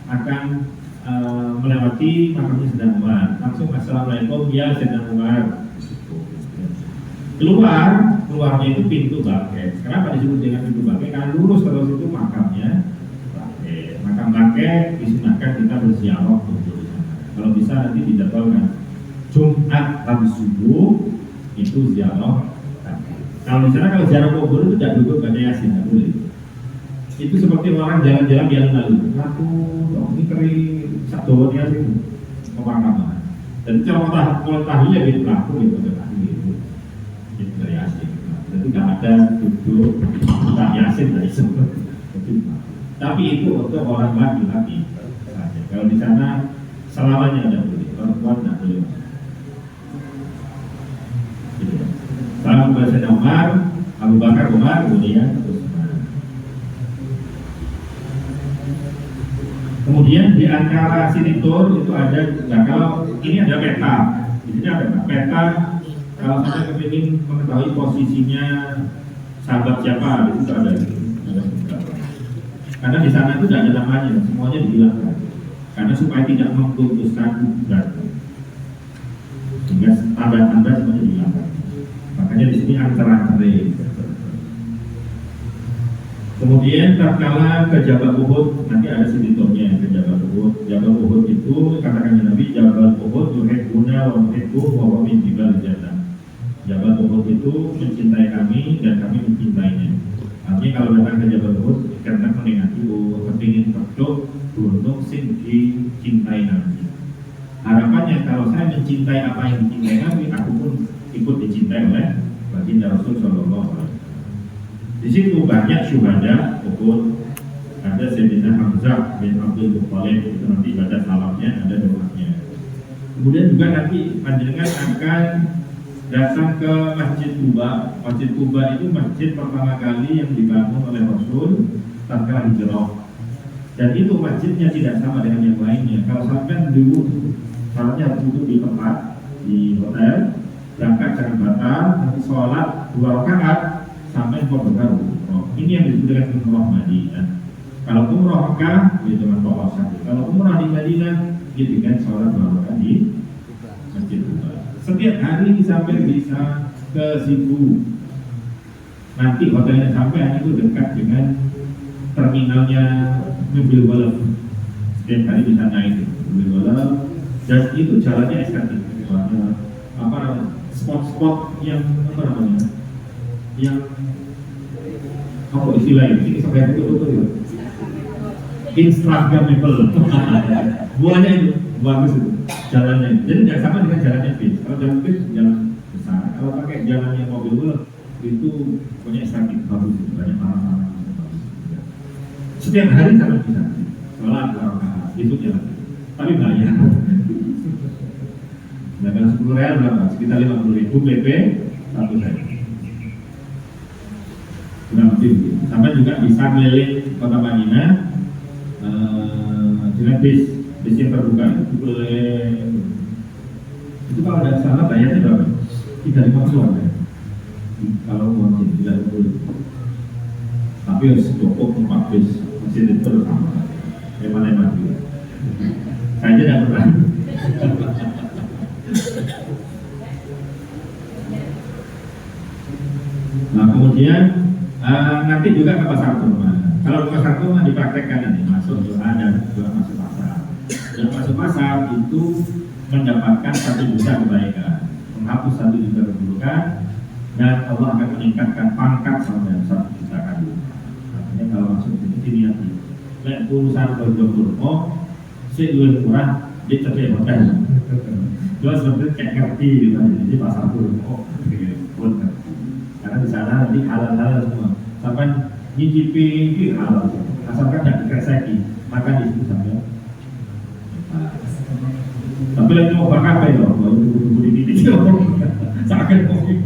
akan melewati makamnya Sayyidina Umar. Langsung Assalamualaikum ya Sayyidina Umar. Keluarnya itu pintu bangkai. Kenapa disebut dengan pintu bangkai? Karena lurus terus itu makamnya bangkai. Makam bangkai disunahkan kita berziarah untuk di sana. Kalau bisa nanti dijadwalkan Jumat habis subuh itu ziarah. Kalau di sana kalau ziarah kubur itu tidak duduk baca yasin, tidak boleh. Itu seperti orang jalan-jalan di alun-alun. Aku ini kering satu yasin pemakaman. Dan kalau tahliah gitu laku gitu gitu. Itu dari yasin. Jadi tidak ada duduk tak yasin dari semua. Tapi itu untuk orang laki-laki saja. Kalau di sana selamanya ada boleh, perempuan tidak boleh. Salam kepada Sayyidina Umar, Abu Bakar, Umar, kemudian Utsman. Kemudian di antara sinitur itu ada, nah kalau ini ada peta, di sini ada peta. Kalau saya ingin mengetahui posisinya sahabat siapa, di situ ada. Karena di sana itu tidak ada namanya, semuanya dihilangkan. Karena supaya tidak memputuskan data, sehingga tanda-tanda semuanya dihilangkan. Makanya di sini antara-antara. Kemudian tatkala ke Jabal Uhud, nanti ada siniturnya ke Jabal Uhud. Jabal Uhud itu katakan Nabi, Jabal Uhud yuhibbuna wa nuhibbu wa huwa min jibal jannah. Jabal Uhud itu mencintai kami dan kami mencintainya. Artinya kalau datang ke Jabal Uhud, karena meningati kepingin pedok gunung sing dicintai Nabi. Harapannya kalau saya mencintai apa yang dicintai Nabi, aku pun ikut dicintai oleh baginda Rasul Sallallahu Alaihi Wasallam. Di situ banyak syuhada, Uhud, ada Sayyidina Hamzah bin Abdul Muttalib, itu nanti ada salamnya, ada doanya. Kemudian juga nanti panjenengan akan datang ke Masjid Quba. Masjid Quba itu masjid pertama kali yang dibangun oleh Rasul tatkala hijrah. Dan itu masjidnya tidak sama dengan yang lainnya. Kalau sampai dulu salatnya harus duduk di tempat di hotel, berangkat jangan batal, nanti sholat 2 rakaat sampai Qurban. Ini yang disebut dengan umrah Madinah. Kalau umrah Mekah, itu dengan bawa saja. Kalau umrah di Madinah, itu dengan sholat 2 rakaat di Masjid Quba. Setiap hari sampai bisa ke situ. Nanti hotelnya sampai itu dekat dengan terminalnya mobil balap. Setiap hari bisa naik mobil balap. Dan itu jalannya estetik. Apa namanya? Spot-spot yang apa namanya? Yang apa istilahnya? Ini sampai itu Instagramable. Buahnya itu bagus itu jalannya. Jadi tidak sama dengan jalannya bis. Kalau jalan bis jalan besar. Kalau pakai jalannya mobil balap itu punya estetik bagus, banyak warna-warna. Setiap hari sama bisa. sholat 2 rakaat, itu jalan. Tapi bayar. Nah, kalau 10 real berapa? Sekitar 50.000 PP 1 hari. Kurang lebih begitu. Sampai juga bisa keliling kota Madinah dengan bis yang terbuka itu boleh. Itu kalau ada salah bayarnya berapa? 350 ya. Kalau mau tidak boleh. Tapi harus cukup 4 bis masih itu sama. Hemat juga. Saya aja tidak pernah. Nah kemudian nanti juga ke pasar kurma. Kalau ke pasar kurma dipraktekkan ini masuk doa dan juga masuk pasar. Dan masuk pasar itu mendapatkan 1 juta kebaikan, menghapus 1 juta keburukan, dan Allah akan meningkatkan pangkat sampai 1 juta kali. Artinya kalau masuk ini diniati. Lek urusan kurma, si luwih kurang dia cepat hotel. Dua sebenarnya kayak ngerti gitu, jadi pasar kurma pun ngerti. Karena di sana nanti halal-halal semua. Sampai nyicipi itu halal. Asalkan tidak dikreseki, maka di situ sampai. Tapi lagi mau bakar apa ya? Mau tunggu di titik sakit mungkin.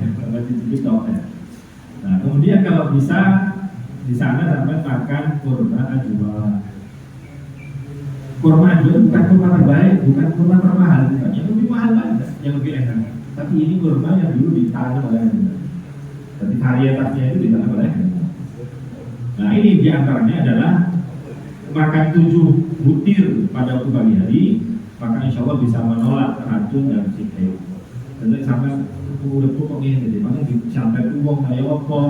Nah kemudian kalau bisa di sana sampai makan kurma ajwa. Kurma ajwa bukan kurma terbaik, bukan kurma termahal, yang lebih mahal banget, yang lebih enak. Tapi ini kurma yang dulu ditanam oleh Anda. Jadi varietasnya itu ditanam oleh Anda. Nah ini diantaranya adalah makan 7 butir pada waktu pagi hari, maka insya Allah bisa menolak racun dan sikil. Jadi sampai udah kok ini, jadi mana sampai uang kayak apa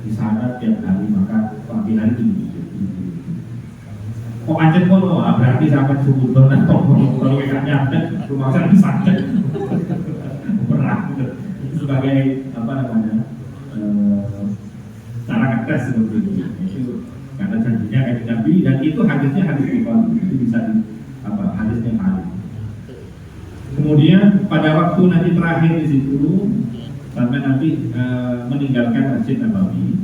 di sana tiap hari maka pagi hari itu. Kok aja kono, berarti sampai subuh benar kalau kayak nyampe rumah saya di sana berat itu sebagai apa namanya cara ngetes seperti itu karena janjinya kayak Nabi dan itu hadisnya hadis Bukhari itu bisa hadisnya hadis. Kemudian pada waktu nanti terakhir di situ sampai nanti meninggalkan Masjid Nabawi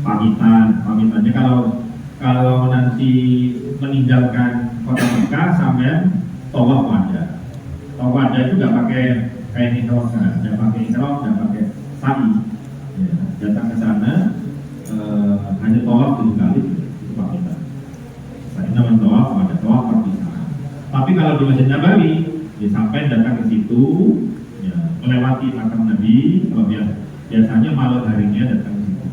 pamitannya kalau nanti meninggalkan kota Mekah sampai tawaf wada. Tawaf wada itu nggak pakai kain ihram, nggak pakai ihram, nggak pakai sa'i. Ya, datang ke sana hanya tawaf 7 kali itu pamitan. Saya namanya tawaf wada, tawaf perpisahan. Tapi kalau di Masjid Nabawi, ya sampai datang ke situ, ya, melewati makam Nabi. Kalau biasanya malam harinya datang ke situ.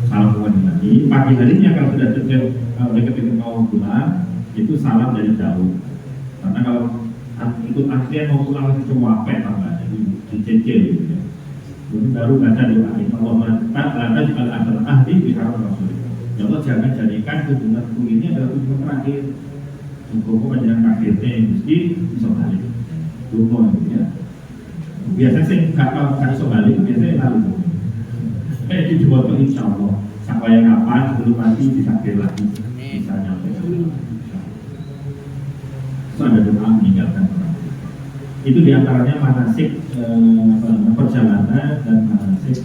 Salam kepada Nabi. Pagi harinya kalau sudah dekat mau pulang, itu salam dari jauh. Karena kalau ikut antrian mau pulang itu cuma wapet tambah, jadi dicecil gitu ya. Kemudian baru baca doa ini Allah menetapkan lada jika ada ahli di haram Rasul. Ya Allah jangan jadikan hubunganku ini adalah hubungan terakhir. Hukum panjangan kafirnya mesti bisa balik. Dulu ya. Biasanya saya nggak tahu kan bisa balik, biasanya lalu. Itu coba tuh insya Allah sampai kapan sebelum mati ditakdir lagi bisa nyampe. Itu ada doa meninggalkan orang. Itu diantaranya manasik perjalanan dan manasik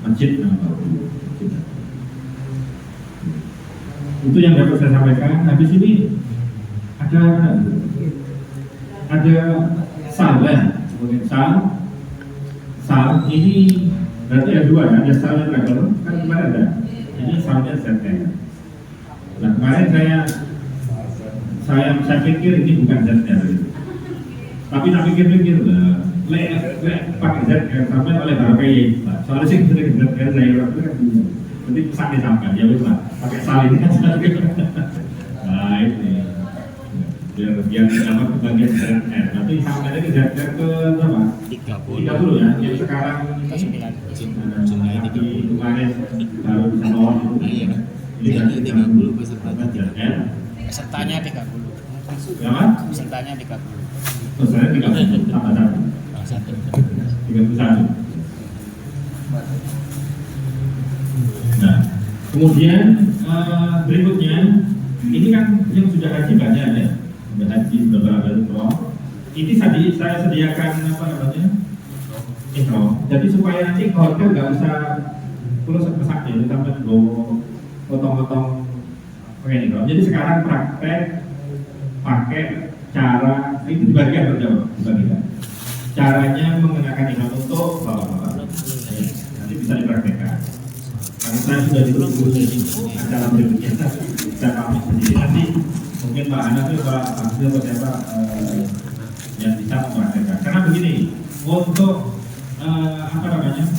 masjid Nabawi. Itu yang dapat saya sampaikan. Habis ini ada saleh, kemudian sal ini berarti ada 2 ya, ada sal dan traveler kan kemarin ada. Ini salnya ZR. Nah kemarin saya pikir ini bukan ZR gitu. Tapi tak pikir-pikir lah, pakai ZR sampai oleh Barokai. Soalnya sih kita ZR saya itu kan punya. Nanti pesan disampaikan, ya betul lah. Pakai sal ini kan. Nah ini biar dapat kebagian ZR. Nanti sampai lagi ZR ke berapa? 30 ya. Yang sekarang ini kemarin baru bisa bawa itu. Ini 30 peserta ZR. Pesertanya 30. Berapa? Pesertanya 30. Pesertanya 30. Tambah 1. 31. Nah, kemudian berikutnya ini kan yang sudah haji banyak ya, sudah haji beberapa kali umroh. Ini saya sediakan ihram. Jadi supaya nanti hotel nggak usah Kalau mesaknya itu sampai potong-potong ini dong. Jadi sekarang praktek pakai cara itu dibagikan berjawab, dibagikan. Caranya mengenakan imam untuk bapak-bapak. Nanti bisa dipraktekkan. Karena saya sudah ditunggu di acara berikutnya. Saya pamit sendiri. Nanti mungkin Pak Anas itu Pak Hasil atau siapa yang bisa mempraktekkan. Karena begini, untuk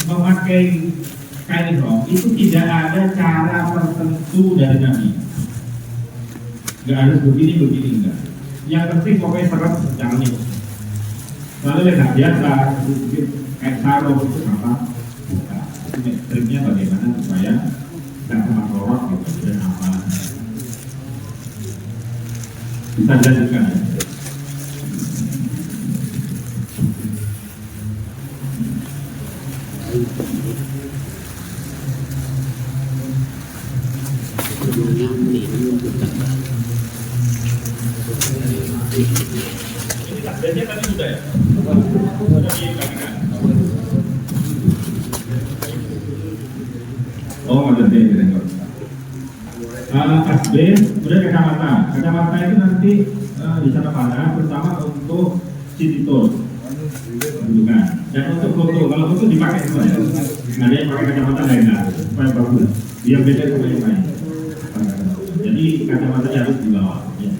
memakai kain ihram itu tidak ada cara tertentu dari Nabi. Nggak harus begini enggak. Yang penting pokoknya seret jangan itu. Lalu yang biasa kain sarung itu apa? Buka. Itu triknya bagaimana supaya tidak sama lorot gitu dan apa? Bisa dilanjutkan ya. Ini takbirnya tadi sudah ya? Sudah dibagikan. Oh, ada direktur. Takbir, kemudian kacamata. Kacamata itu nanti di sana mana, terutama untuk cititor. Bukan. Dan untuk foto, kalau foto dipakai semua ya. Ada yang pakai kacamata lain, supaya bagus. Dia beda sama yang lain. Jadi kacamatanya harus di bawah. Ya.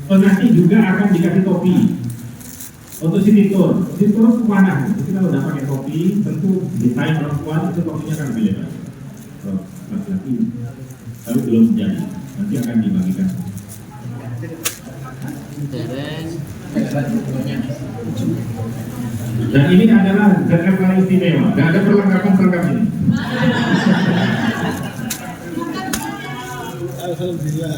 Oh, nanti juga akan dikasih topi untuk cititor. Cititor itu warna. Jadi kalau udah pakai topi, tentu desain perempuan itu topinya akan beda. Oh, laki-laki. Tapi belum jadi. Nanti akan dibagikan. Dan ini adalah ZF paling istimewa. Dan ada perlengkapan seragam ini. Alhamdulillah.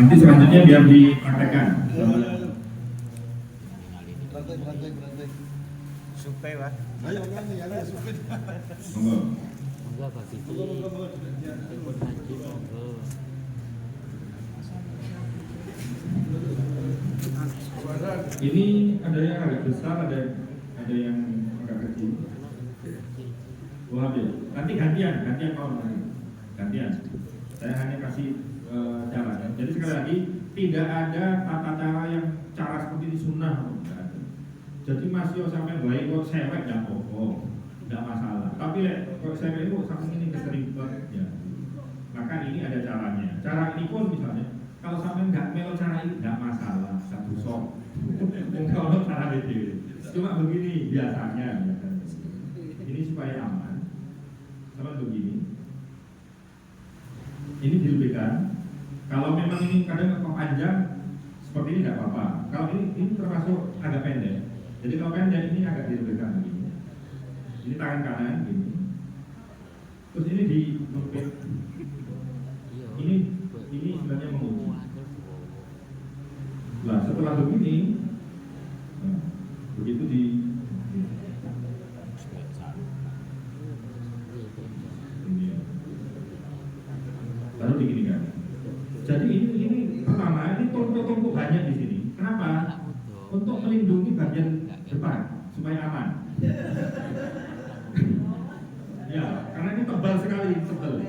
Nanti selanjutnya biar dipraktekkan. Supaya Pak. Ayo ya, supir. Monggo. Monggo Pak Siti. Ikut haji monggo. Ini ada yang agak besar, ada yang agak kecil. Wah, nanti gantian kawan gantian. Saya hanya kasih cara. Jadi sekali lagi tidak ada tata cara yang cara seperti ini sunnah. Jadi masih sampai baik kok sewek dan pokok, tidak masalah. Tapi kok sewek itu sampai ini keseribet ya. Maka ini ada caranya. Cara ini pun misalnya kalau sampai nggak melo cara ini nggak masalah, satu sok. Kalau cara itu cuma begini biasanya. Ini supaya aman. Sama begini. Ini dilebihkan. Kalau memang ini kadang kok panjang seperti ini nggak apa-apa. Kalau ini termasuk agak pendek. Jadi kalau pendek ini agak dilebihkan begini. Ini tangan kanan gini. Terus ini dilepit. Ini sebenarnya menguji. Nah setelah begini, begitu di lalu diginikan. Jadi ini pertama ini tumpuk-tumpuk banyak di sini. Kenapa? Untuk melindungi bagian depan supaya aman. Ya, karena ini tebal sekali, tebal.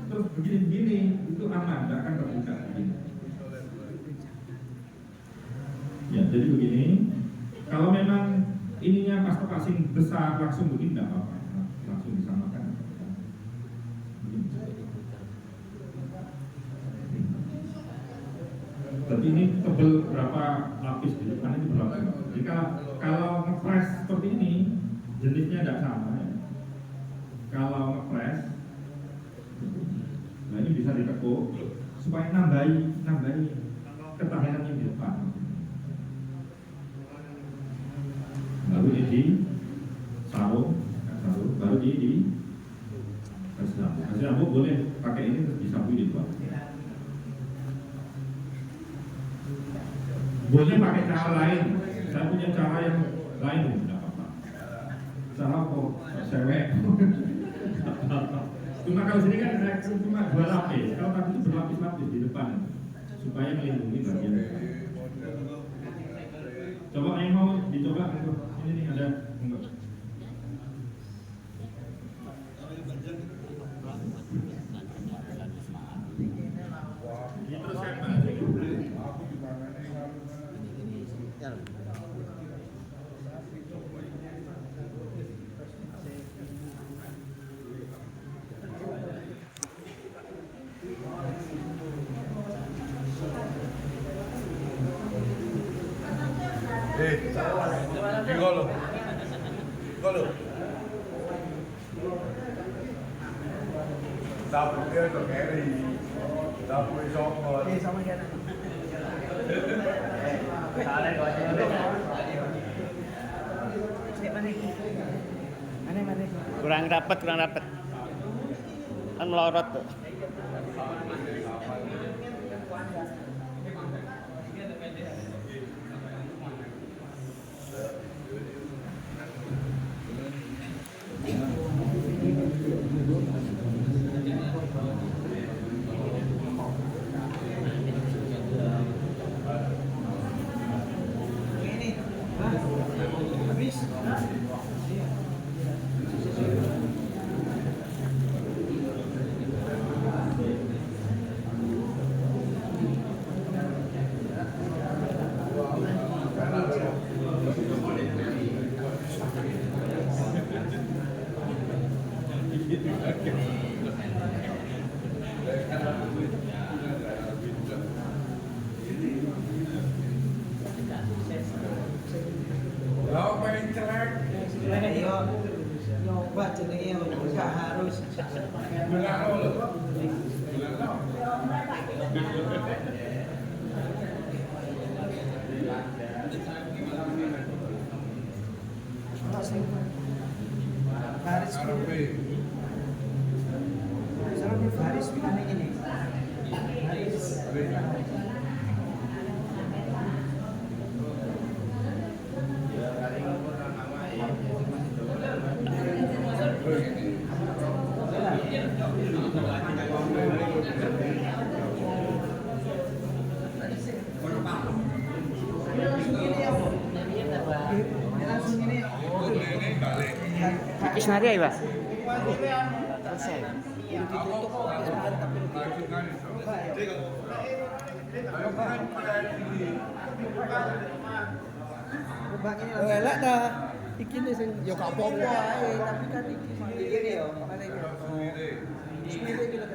Terus begini-begini itu aman, nggak akan terbuka begini. Ya, jadi begini. Kalau memang ininya pas passing besar langsung begini nggak apa-apa, langsung disamakan. Jadi ini tebal berapa lapis di depan ini berapa? Jadi kalau ngepres seperti ini jenisnya tidak sama. Ya. Kalau ngepres, nah ini bisa ditekuk supaya nambahi ketahanan yang di depan. Lalu ini di sarung, baru di kasih rambut boleh pakai ini terus disapu di bawah. Boleh pakai cara lain. Saya punya cara yang lain, tidak apa-apa. Cara kok sewek. Cuma kalau sini kan saya cuma 2 lapis. Kalau tadi itu berlapis-lapis di depan supaya melindungi bagian. Coba yang mau dicoba ini nih ada enggak? Ini terus saya Golo. Dapur dia tuh kiri. Dapur sokol. Sama dia. Salah kau mana? Kurang rapat. Kan melorot tuh. Habis. Lalu pengen celek. Yo, nyoba jenenge enggak harus. Bilang lo. Baris Sarap baris bilangnya gini. Baris. Langsung gini. Ikis nari ya, Pak? Selesai. Ditutup tapi elak dah. Iki ni sing yo gak apa-apa ae, tapi kan iki yo. Mana iki? Sendiri kita